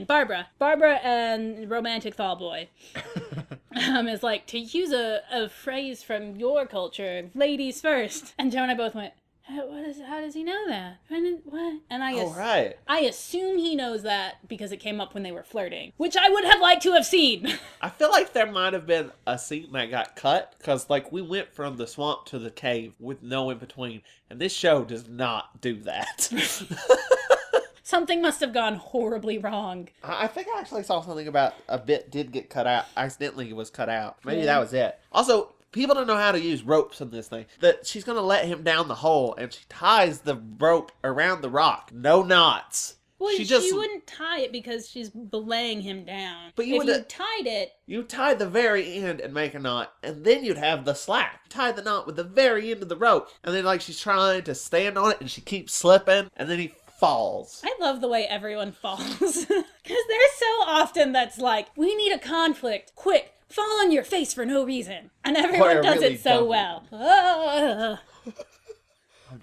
Speaker 2: Barbara and romantic Thal boy is like, to use a phrase from your culture, ladies first. And Joe and I both went, how does he know that? What? And I assume he knows that because it came up when they were flirting, which I would have liked to have seen.
Speaker 1: I feel like there might have been a scene that got cut because, like, we went from the swamp to the cave with no in between, and this show does not do that.
Speaker 2: Something must have gone horribly wrong.
Speaker 1: I think I actually saw something about a bit did get cut out. Accidentally was cut out. Maybe that was it. Also, people don't know how to use ropes in this thing. That she's going to let him down the hole, and she ties the rope around the rock. No knots.
Speaker 2: Well, she wouldn't tie it because she's belaying him down. But if you tied it...
Speaker 1: You tie the very end and make a knot, and then you'd have the slack. You tie the knot with the very end of the rope, and then, like, she's trying to stand on it, and she keeps slipping, and then he falls.
Speaker 2: I love the way everyone falls. Because there's so often that's like, we need a conflict. Quick, fall on your face for no reason. And everyone does it so well.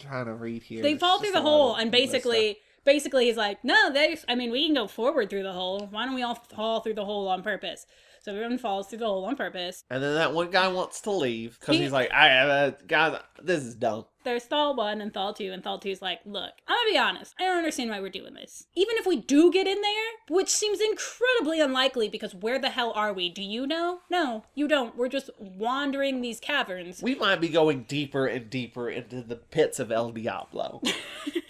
Speaker 1: I'm trying to read here.
Speaker 2: They
Speaker 1: It's
Speaker 2: fall
Speaker 1: just
Speaker 2: through
Speaker 1: a
Speaker 2: the
Speaker 1: lot
Speaker 2: hole,
Speaker 1: of
Speaker 2: and
Speaker 1: endless stuff.
Speaker 2: basically he's like, no, we can go forward through the hole. Why don't we all fall through the hole on purpose? So everyone falls through the hole on purpose.
Speaker 1: And then that one guy wants to leave because he's like, guys, this is dumb.
Speaker 2: There's Thal 1 and Thal 2, and Thal 2's like, look, I'm gonna be honest, I don't understand why we're doing this. Even if we do get in there, which seems incredibly unlikely because where the hell are we? Do you know? No, you don't. We're just wandering these caverns.
Speaker 1: We might be going deeper and deeper into the pits of El Diablo.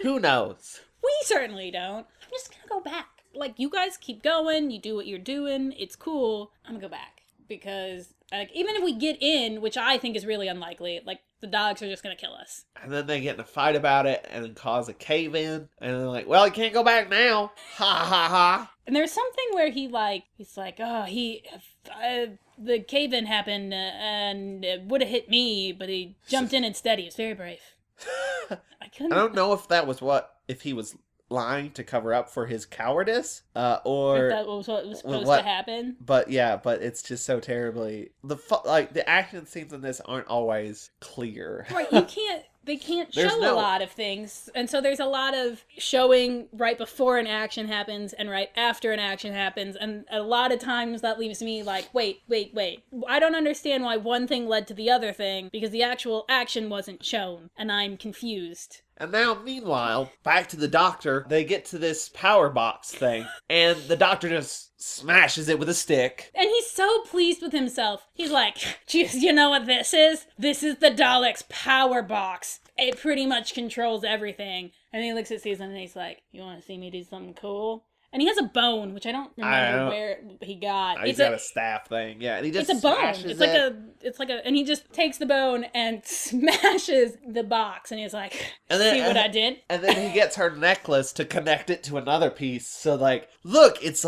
Speaker 1: Who knows?
Speaker 2: We certainly don't. I'm just gonna go back. Like, you guys keep going, you do what you're doing, it's cool. I'm gonna go back. Because, like, even if we get in, which I think is really unlikely, like, the Daleks are just gonna kill us.
Speaker 1: And then they get in a fight about it and then cause a cave-in. And they're like, well, you can't go back now. Ha ha ha.
Speaker 2: And there's something where he's like, the cave-in happened and it would have hit me, but he jumped in instead. He was very brave. I
Speaker 1: don't know if that was if he was lying to cover up for his cowardice, or
Speaker 2: if that was what was supposed to happen.
Speaker 1: But yeah, but it's just so terribly the action scenes in this aren't always clear.
Speaker 2: Right, they can't show a lot of things, and so there's a lot of showing right before an action happens and right after an action happens, and a lot of times that leaves me like, wait, I don't understand why one thing led to the other thing, because the actual action wasn't shown, and I'm confused.
Speaker 1: And now, meanwhile, back to the doctor, they get to this power box thing, and the doctor just smashes it with a stick.
Speaker 2: And he's so pleased with himself. He's like, you know what this is? This is the Daleks' power box. It pretty much controls everything. And he looks at Susan and he's like, you want to see me do something cool? And he has a bone, which I don't remember where he got.
Speaker 1: He's got a staff thing, yeah. And he just
Speaker 2: it's a bone.
Speaker 1: It's
Speaker 2: like a, and he just takes the bone and smashes the box, and he's like, see what I did?
Speaker 1: And then he gets her necklace to connect it to another piece. So like, look, it's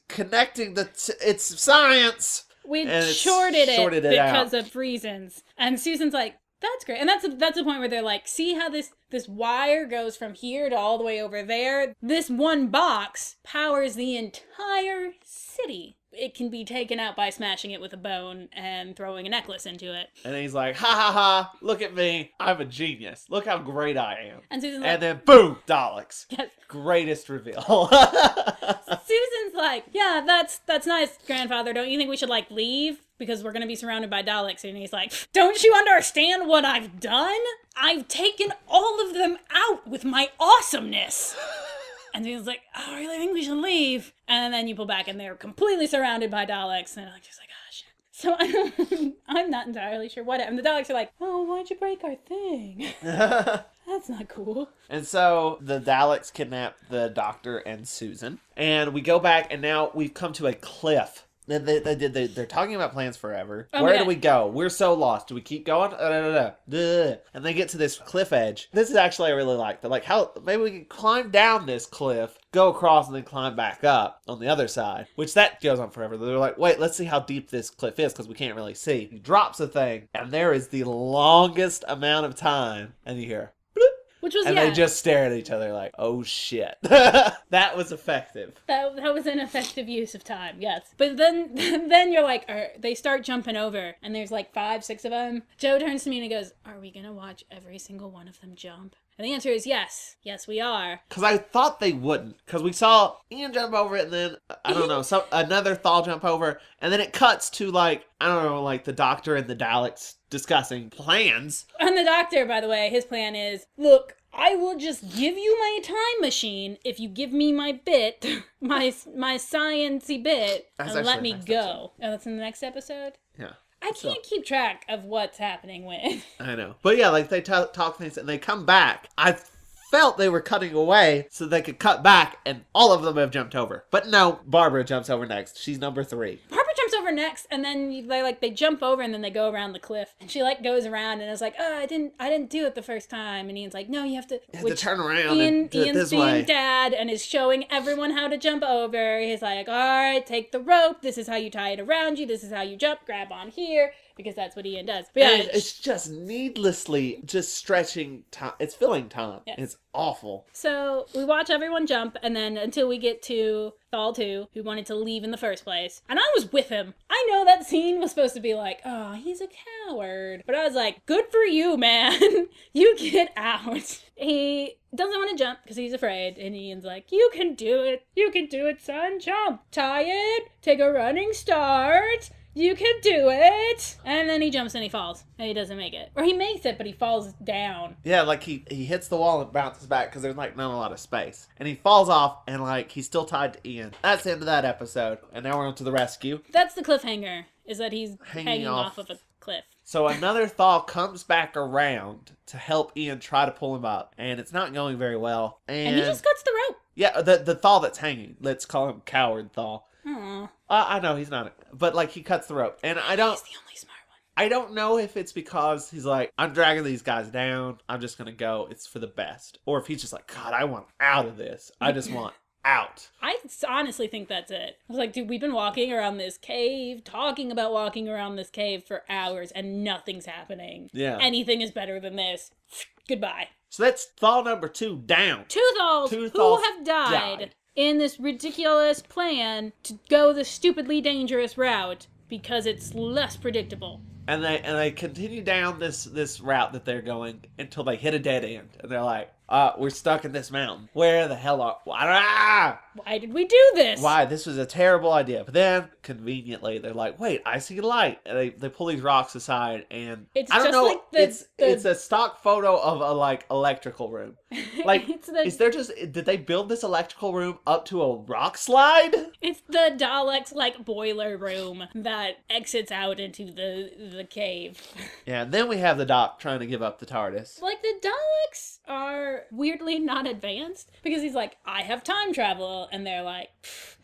Speaker 1: connecting it's science.
Speaker 2: We shorted it because of reasons. And Susan's like, that's great. And that's the point where they're like, see how this wire goes from here to all the way over there? This one box powers the entire city. It can be taken out by smashing it with a bone and throwing a necklace into it.
Speaker 1: And he's like, ha ha ha, look at me. I'm a genius. Look how great I am.
Speaker 2: And Susan's like,
Speaker 1: and then boom, Daleks.
Speaker 2: Yes.
Speaker 1: Greatest reveal.
Speaker 2: Susan's like, yeah, that's nice, grandfather. Don't you think we should like leave? Because we're going to be surrounded by Daleks. And he's like, don't you understand what I've done? I've taken all of them out with my awesomeness. And he's like, oh, I really think we should leave. And then you pull back and they're completely surrounded by Daleks. And I'm just like, oh, shit. So I'm not entirely sure what. And the Daleks are like, oh, why'd you break our thing? That's not cool.
Speaker 1: And so the Daleks kidnap the doctor and Susan. And we go back and now we've come to a cliff. They're talking about plans forever. Oh, where do we go? We're so lost. Do we keep going? And they get to this cliff edge. This is actually I really like. They're like, how maybe we can climb down this cliff, go across, and then climb back up on the other side. Which that goes on forever. They're like, wait, let's see how deep this cliff is because we can't really see. He drops a thing, and there is the longest amount of time, and you hear.
Speaker 2: Which was,
Speaker 1: and they just stare at each other like, oh shit. That was effective.
Speaker 2: That was an effective use of time, yes. But then you're like, they start jumping over, and there's like 5, 6 of them. Joe turns to me and he goes, are we gonna watch every single one of them jump? And the answer is yes. Yes, we are.
Speaker 1: Because I thought they wouldn't. Because we saw Ian jump over it, and then, I don't know, another Thal jump over, and then it cuts to like, I don't know, like the Doctor and the Daleks discussing plans.
Speaker 2: And the Doctor, by the way, his plan is, look, I will just give you my time machine if you give me my bit, my sciencey bit, and let me go. Oh, that's in the next episode?
Speaker 1: Yeah.
Speaker 2: I can't keep track of what's happening with.
Speaker 1: I know. But yeah, like they talk things and they come back. I felt they were cutting away so they could cut back and all of them have jumped over. But no, Barbara jumps over next. She's number 3.
Speaker 2: Barbara jumps over next and then they jump over and then they go around the cliff. And she like goes around and is like, oh, I didn't do it the first time. And Ian's like, no, you have to
Speaker 1: turn around and do it this way.
Speaker 2: Ian's being dad and is showing everyone how to jump over. He's like, all right, take the rope. This is how you tie it around you. This is how you jump. Grab on here. because that's what Ian does. But
Speaker 1: And it's just needlessly just stretching time. It's filling time.
Speaker 2: Yes.
Speaker 1: It's awful.
Speaker 2: So we watch everyone jump, and then until we get to Thal 2, who wanted to leave in the first place. And I was with him. I know that scene was supposed to be like, oh, he's a coward. But I was like, good for you, man. You get out. He doesn't want to jump because he's afraid. And Ian's like, you can do it. You can do it, son. Jump. Tired? Take a running start. You can do it! And then he jumps and he falls. And he doesn't make it. Or he makes it, but he falls down.
Speaker 1: Yeah, like he hits the wall and bounces back because there's like not a lot of space. And he falls off and like he's still tied to Ian. That's the end of that episode. And now we're on to the rescue.
Speaker 2: That's the cliffhanger, is that he's hanging off of a cliff.
Speaker 1: So another Thal comes back around to help Ian try to pull him up. And it's not going very well. And
Speaker 2: he just cuts the rope.
Speaker 1: Yeah, the Thal that's hanging. Let's call him Coward Thal.
Speaker 2: Aww.
Speaker 1: I know he's not, but like he cuts the rope, and
Speaker 2: He's the only smart one.
Speaker 1: I don't know if it's because he's like, I'm dragging these guys down. I'm just gonna go. It's for the best, or if he's just like, God, I want out of this. I just want out.
Speaker 2: I honestly think that's it. I was like, dude, we've been walking around this cave, talking about walking around this cave for hours, and nothing's happening.
Speaker 1: Yeah.
Speaker 2: Anything is better than this. Goodbye.
Speaker 1: So that's Thal number 2 down.
Speaker 2: Two Thals who have died in this ridiculous plan to go the stupidly dangerous route because it's less predictable.
Speaker 1: And they continue down this route that they're going until they hit a dead end, and they're like, we're stuck in this mountain. Where the hell are...
Speaker 2: Why did we do this?
Speaker 1: Why? This was a terrible idea. But then, conveniently, they're like, wait, I see light. And they pull these rocks aside, and...
Speaker 2: It's
Speaker 1: I don't
Speaker 2: just
Speaker 1: know,
Speaker 2: like
Speaker 1: it's a stock photo of a, like, electrical room. Like, is there just... Did they build this electrical room up to a rock slide?
Speaker 2: It's the Daleks, like, boiler room that exits out into the cave.
Speaker 1: Yeah, and then we have the Doc trying to give up the TARDIS.
Speaker 2: Like, the Daleks are weirdly not advanced, because he's like, I have time travel, and they're like,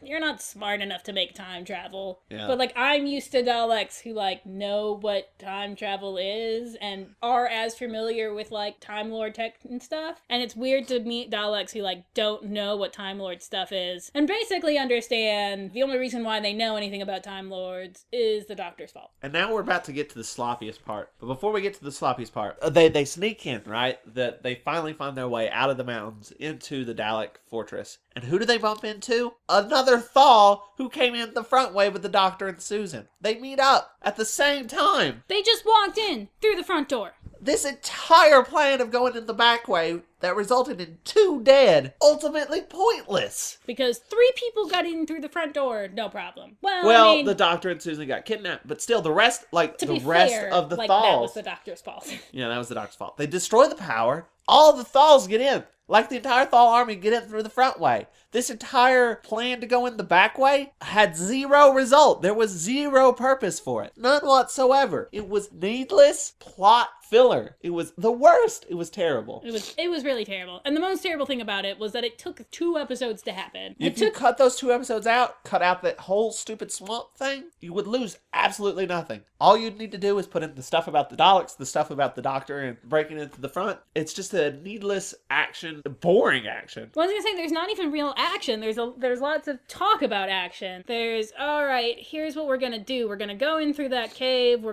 Speaker 2: you're not smart enough to make time travel.
Speaker 1: Yeah.
Speaker 2: But, like, I'm used to Daleks who, like, know what time travel is and are as familiar with, like, Time Lord tech and stuff. And it's weird to meet Daleks who, like, don't know what Time Lord stuff is and basically understand the only reason why they know anything about Time Lords is the Doctor's fault.
Speaker 1: And now we're about to get to the sloppiest part. But before we get to the sloppiest part, they sneak in, right? That they finally find their way out of the mountains into the Dalek fortress. And who do they bump into? Another Thal who came in the front way with the Doctor and Susan. They meet up at the same time.
Speaker 2: They just walked in through the front door.
Speaker 1: This entire plan of going in the back way that resulted in 2 dead, ultimately pointless.
Speaker 2: Because 3 people got in through the front door, no problem.
Speaker 1: Well,
Speaker 2: I mean,
Speaker 1: the Doctor and Susan got kidnapped, but still the rest, like,
Speaker 2: to
Speaker 1: the
Speaker 2: be
Speaker 1: rest
Speaker 2: fair,
Speaker 1: of the
Speaker 2: like,
Speaker 1: Thals.
Speaker 2: that was the Doctor's fault.
Speaker 1: Yeah, that was the Doctor's fault. They destroy the power. All the Thals get in. Like the entire Thal army get in through the front way. This entire plan to go in the back way had 0 result. There was 0 purpose for it. None whatsoever. It was needless plot filler. It was the worst. It was terrible.
Speaker 2: It was really terrible. And the most terrible thing about it was that it took 2 episodes to happen.
Speaker 1: If you cut those 2 episodes out, cut out that whole stupid swamp thing, you would lose absolutely nothing. All you'd need to do is put in the stuff about the Daleks, the stuff about the Doctor and breaking into the front. It's just a needless action, boring action.
Speaker 2: Well, I was gonna say, there's not even real action. There's lots of talk about action. There's, all right, here's what we're gonna do. We're gonna go in through that cave.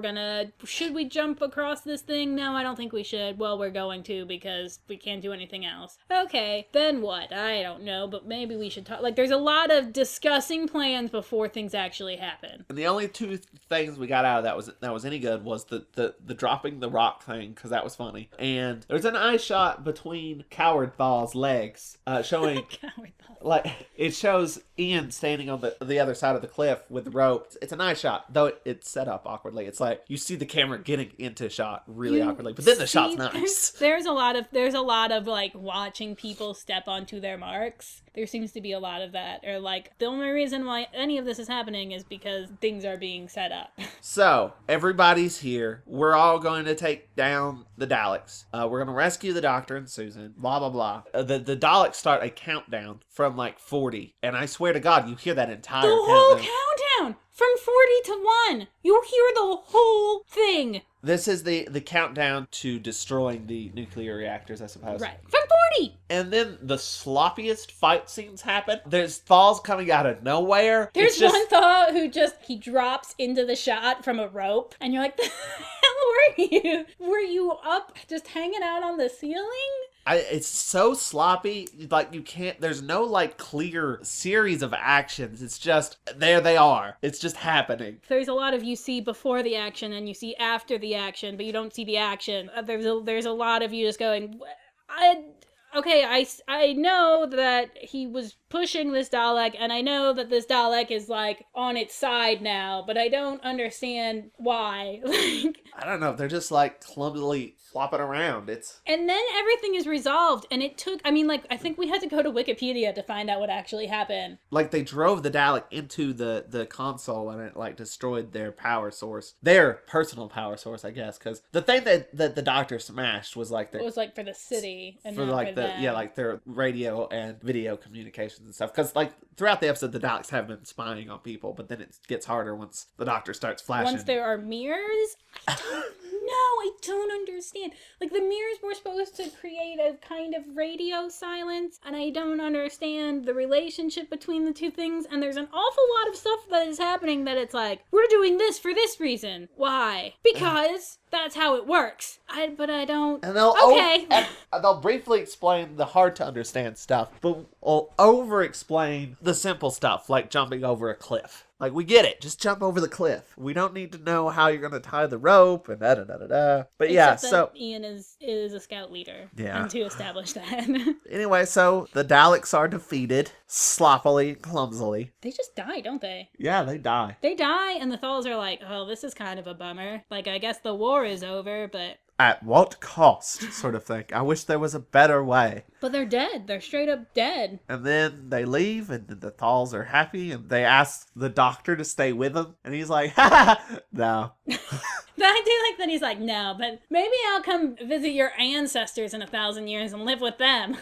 Speaker 2: Should we jump across this thing? No, I don't think we should. Well, we're going to because we can't do anything else. Okay, then what? I don't know, but maybe we should talk. Like, there's a lot of discussing plans before things actually happen.
Speaker 1: And the only 2 things we got out of that was any good was the dropping the rock thing, because that was funny. And there's an eye shot between Coward Thal's legs, showing
Speaker 2: Coward Thal.
Speaker 1: like it shows Ian standing on the other side of the cliff with the rope. It's an eye shot, though it's set up awkwardly. It's like you see the camera getting into shot really awkwardly, but then the shot's nice.
Speaker 2: There's a lot of like watching people step onto their marks. There seems to be a lot of that. Or like the only reason why any of this is happening is because things are being set up.
Speaker 1: So everybody's here. We're all going to take down the Daleks. We're going to rescue the Doctor and Susan. Blah blah blah. The Daleks start a countdown from like 40, and I swear to God, you hear that entire
Speaker 2: The whole
Speaker 1: countdown.
Speaker 2: countdown. countdown from 40 to 1. You hear the whole thing.
Speaker 1: This is the countdown to destroying the nuclear reactors, I suppose.
Speaker 2: Right. From 40.
Speaker 1: And then the sloppiest fight scenes happen. There's falls coming out of nowhere.
Speaker 2: There's one Thaw who he drops into the shot from a rope, and you're like, the hell were you? Were you up just hanging out on the ceiling?
Speaker 1: It's so sloppy, like you can't, there's no like clear series of actions. It's just, there they are. It's just happening.
Speaker 2: There's a lot of you see before the action and you see after the action, but you don't see the action. There's a lot of you just going, I know that he was pushing this Dalek, and I know that this Dalek is, like, on its side now, but I don't understand why.
Speaker 1: I don't know. They're just, like, clumsily flopping around.
Speaker 2: And then everything is resolved, and it took, I think we had to go to Wikipedia to find out what actually happened.
Speaker 1: Like, they drove the Dalek into the console, and it, like, destroyed their power source. Their personal power source, I guess, because the thing that the Doctor smashed was, like,
Speaker 2: it was, like, for the city, and
Speaker 1: for,
Speaker 2: not
Speaker 1: like,
Speaker 2: for them.
Speaker 1: Yeah, like, their radio and video communications and stuff. Because, like, throughout the episode, the Daleks have been spying on people, but then it gets harder once the Doctor starts flashing.
Speaker 2: Once there are mirrors? I don't understand. Like, the mirrors were supposed to create a kind of radio silence, and I don't understand the relationship between the two things, and there's an awful lot of stuff that is happening that it's like, we're doing this for this reason. Why? Because that's how it works. But I don't...
Speaker 1: And they'll briefly explain the hard-to-understand stuff, but will over-explain the simple stuff, like jumping over a cliff. Like, we get it. Just jump over the cliff. We don't need to know how you're going to tie the rope and da-da-da-da-da. But yeah, so...
Speaker 2: Ian is a scout leader.
Speaker 1: Yeah.
Speaker 2: And to establish that.
Speaker 1: Anyway, so the Daleks are defeated. Sloppily and clumsily.
Speaker 2: They just die, don't they?
Speaker 1: Yeah, they die.
Speaker 2: They die, and the Thals are like, oh, this is kind of a bummer. Like, I guess the war is over, but...
Speaker 1: At what cost, sort of thing. I wish there was a better way.
Speaker 2: But they're dead. They're straight up dead.
Speaker 1: And then they leave, and the Thals are happy, and they ask the Doctor to stay with them. And he's like, no.
Speaker 2: I do like that he's like, no, but maybe I'll come visit your ancestors in 1,000 years and live with them.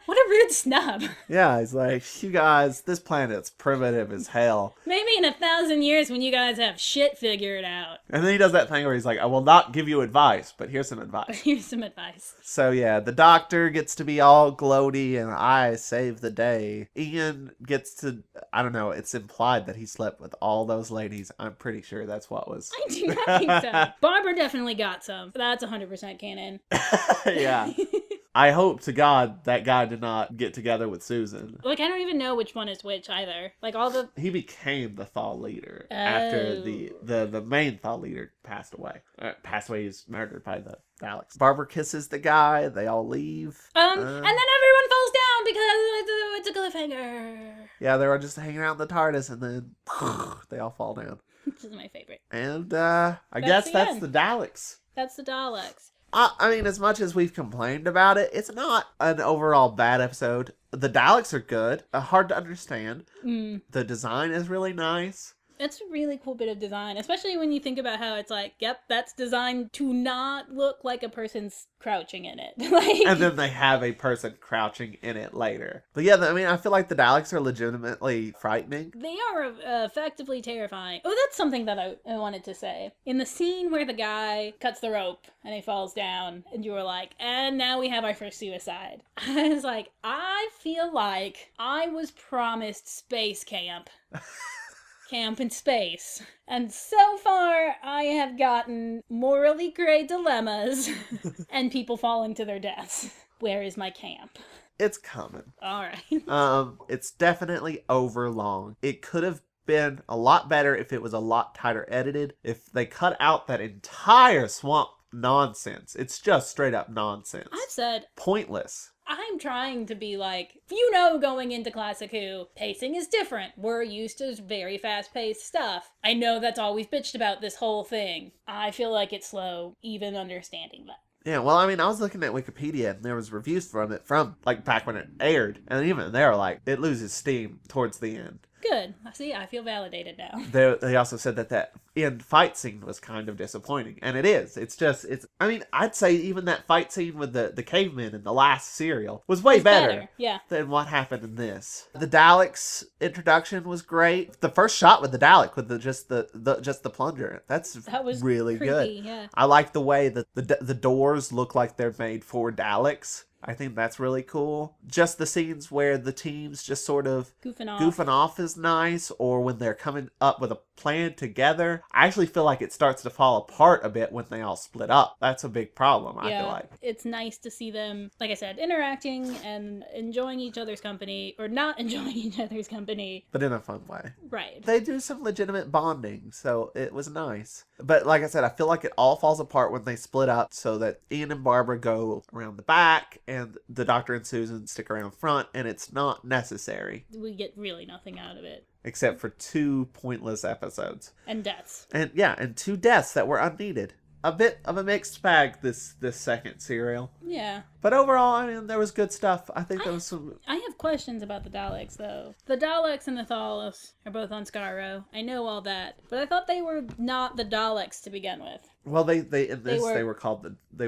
Speaker 2: What a rude snub.
Speaker 1: Yeah, he's like, you guys, this planet's primitive as hell.
Speaker 2: Maybe in 1,000 years when you guys have shit figured out.
Speaker 1: And then he does that thing where he's like, I will not give you advice, but here's some advice.
Speaker 2: Here's some advice.
Speaker 1: So yeah, the Doctor gets to be all gloaty and I save the day. Ian gets to, I don't know, it's implied that he slept with all those ladies. I'm pretty sure that's what was.
Speaker 2: I do not think so. Barbara definitely got some. That's 100% canon.
Speaker 1: Yeah. I hope to God that guy did not get together with Susan.
Speaker 2: Like, I don't even know which one is which either. Like,
Speaker 1: He became the Thal leader after the main Thal leader passed away. He was murdered by the Daleks. Barbara kisses the guy. They all leave.
Speaker 2: And then everyone falls down because it's a cliffhanger.
Speaker 1: Yeah, they were just hanging out in the TARDIS, and then they all fall down.
Speaker 2: This is my favorite.
Speaker 1: And I guess that's the Daleks.
Speaker 2: That's the Daleks.
Speaker 1: I mean, as much as we've complained about it, it's not an overall bad episode. The Daleks are good, hard to understand. The design is really nice.
Speaker 2: It's a really cool bit of design, especially when you think about how it's like, yep, that's designed to not look like a person's crouching in it.
Speaker 1: And then they have a person crouching in it later. But yeah, I mean, I feel like the Daleks are legitimately frightening.
Speaker 2: They are effectively terrifying. Oh, that's something that I wanted to say. In the scene where the guy cuts the rope and he falls down, and you were like, and now we have our first suicide. I was like, I feel like I was promised space camp. Camp in space. And so far, I have gotten morally gray dilemmas and people falling to their deaths. Where is my camp?
Speaker 1: It's coming.
Speaker 2: All right.
Speaker 1: It's definitely overlong. It could have been a lot better if it was a lot tighter edited. If they cut out that entire swamp nonsense. It's just straight up nonsense.
Speaker 2: I've said...
Speaker 1: Pointless.
Speaker 2: I'm trying to be like, going into Classic Who, pacing is different. We're used to very fast-paced stuff. I know that's all we've bitched about this whole thing. I feel like it's slow, even understanding that.
Speaker 1: Yeah, well, I mean, I was looking at Wikipedia, and there was reviews from it from, like, back when it aired. And even they were like, it loses steam towards the end.
Speaker 2: Good. See, I feel validated now.
Speaker 1: They also said that end fight scene was kind of disappointing. And it is. I mean, I'd say even that fight scene with the cavemen in the last serial was way better.
Speaker 2: Yeah.
Speaker 1: Than what happened in this. The Daleks introduction was great. The first shot with the Dalek with just the plunger. That was really
Speaker 2: creepy,
Speaker 1: good.
Speaker 2: Yeah.
Speaker 1: I like the way that the doors look like they're made for Daleks. I think that's really cool. Just the scenes where the teams just sort of goofing off is nice, or when they're coming up with a plan together. I actually feel like it starts to fall apart a bit when they all split up. That's a big problem, I feel like.
Speaker 2: It's nice to see them, like I said, interacting and enjoying each other's company, or not enjoying each other's company.
Speaker 1: But in a fun way.
Speaker 2: Right.
Speaker 1: They do some legitimate bonding, so it was nice. But like I said, I feel like it all falls apart when they split up, so that Ian and Barbara go around the back, and the Doctor and Susan stick around front, and it's not necessary.
Speaker 2: We get really nothing out of it.
Speaker 1: Except for 2 pointless episodes.
Speaker 2: And deaths.
Speaker 1: And 2 deaths that were unneeded. A bit of a mixed bag, this second serial.
Speaker 2: Yeah.
Speaker 1: But overall, I mean, there was good stuff. I think there was some...
Speaker 2: I have questions about the Daleks, though. The Daleks and the Thalos are both on Skaro. I know all that. But I thought they were not the Daleks to begin with.
Speaker 1: Well, they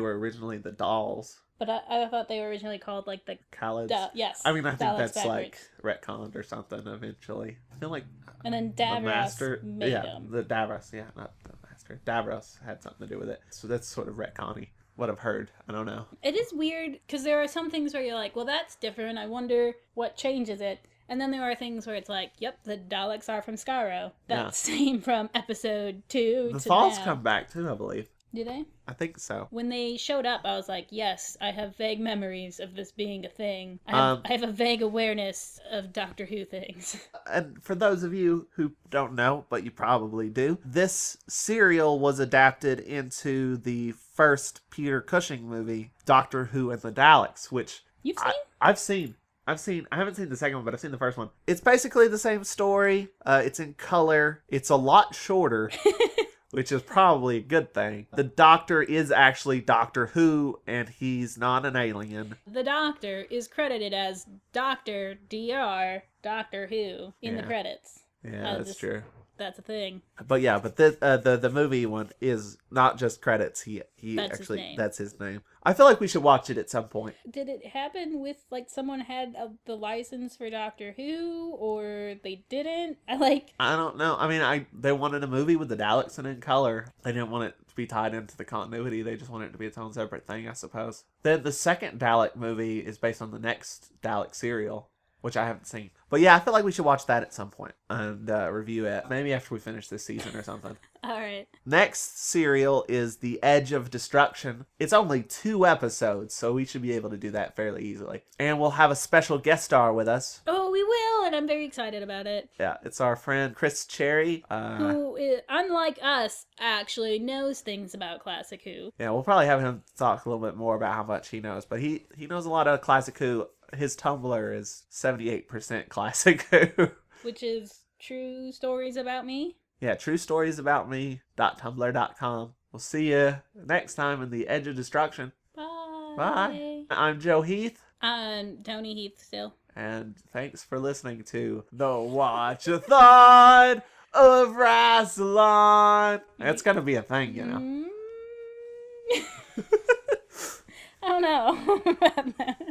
Speaker 1: were originally the Dolls.
Speaker 2: But I thought they were originally called, like, the...
Speaker 1: Khalids?
Speaker 2: Yes.
Speaker 1: I mean, I think
Speaker 2: Daleks
Speaker 1: that's,
Speaker 2: backwards.
Speaker 1: like, retconned or something eventually. I feel like...
Speaker 2: And then Davros made them.
Speaker 1: The Davros, not the Master. Davros had something to do with it. So that's sort of retconny. What I've heard. I don't know.
Speaker 2: It is weird, because there are some things where you're like, well, that's different. I wonder what changes it. And then there are things where it's like, yep, the Daleks are from Skaro. That's same from episode 2
Speaker 1: the
Speaker 2: to
Speaker 1: Falls
Speaker 2: now.
Speaker 1: come back, too, I believe.
Speaker 2: Do they?
Speaker 1: I think so.
Speaker 2: When they showed up, I was like, yes, I have vague memories of this being a thing. I have a vague awareness of Doctor Who things.
Speaker 1: And for those of you who don't know, but you probably do, this serial was adapted into the first Peter Cushing movie, Doctor Who and the Daleks, which...
Speaker 2: You've seen?
Speaker 1: I've seen. I haven't seen the second one, but I've seen the first one. It's basically the same story. It's in color. It's a lot shorter. Which is probably a good thing. The Doctor is actually Doctor Who, and he's not an alien.
Speaker 2: The Doctor is credited as Dr. Dr. Doctor Who in the credits.
Speaker 1: Yeah, that's true.
Speaker 2: That's a thing.
Speaker 1: But yeah, but the movie one is not just credits. That's his name. I feel like we should watch it at some point.
Speaker 2: Did it happen with like someone had the license for Doctor Who, or they didn't? I
Speaker 1: don't know. I mean, they wanted a movie with the Daleks in color. They didn't want it to be tied into the continuity. They just wanted it to be its own separate thing, I suppose. The second Dalek movie is based on the next Dalek serial, which I haven't seen. But yeah, I feel like we should watch that at some point and review it. Maybe after we finish this season or something.
Speaker 2: All right.
Speaker 1: Next serial is The Edge of Destruction. It's only 2 episodes, so we should be able to do that fairly easily. And we'll have a special guest star with us.
Speaker 2: Oh, we will, and I'm very excited about it.
Speaker 1: Yeah, it's our friend Chris Cherry.
Speaker 2: Who, unlike us, actually knows things about Classic Who.
Speaker 1: Yeah, we'll probably have him talk a little bit more about how much he knows. But he knows a lot of Classic Who. His Tumblr is 78% Classic Who.
Speaker 2: Which is True Stories About Me?
Speaker 1: Yeah, truestoriesaboutme.tumblr.com. We'll see you next time in The Edge of Destruction.
Speaker 2: Bye.
Speaker 1: Bye. I'm Joe Heath.
Speaker 2: I'm Toni Heath still.
Speaker 1: And thanks for listening to the Watch-A-Thon of Rassilon. That's going to be a thing, you know.
Speaker 2: I don't know about that.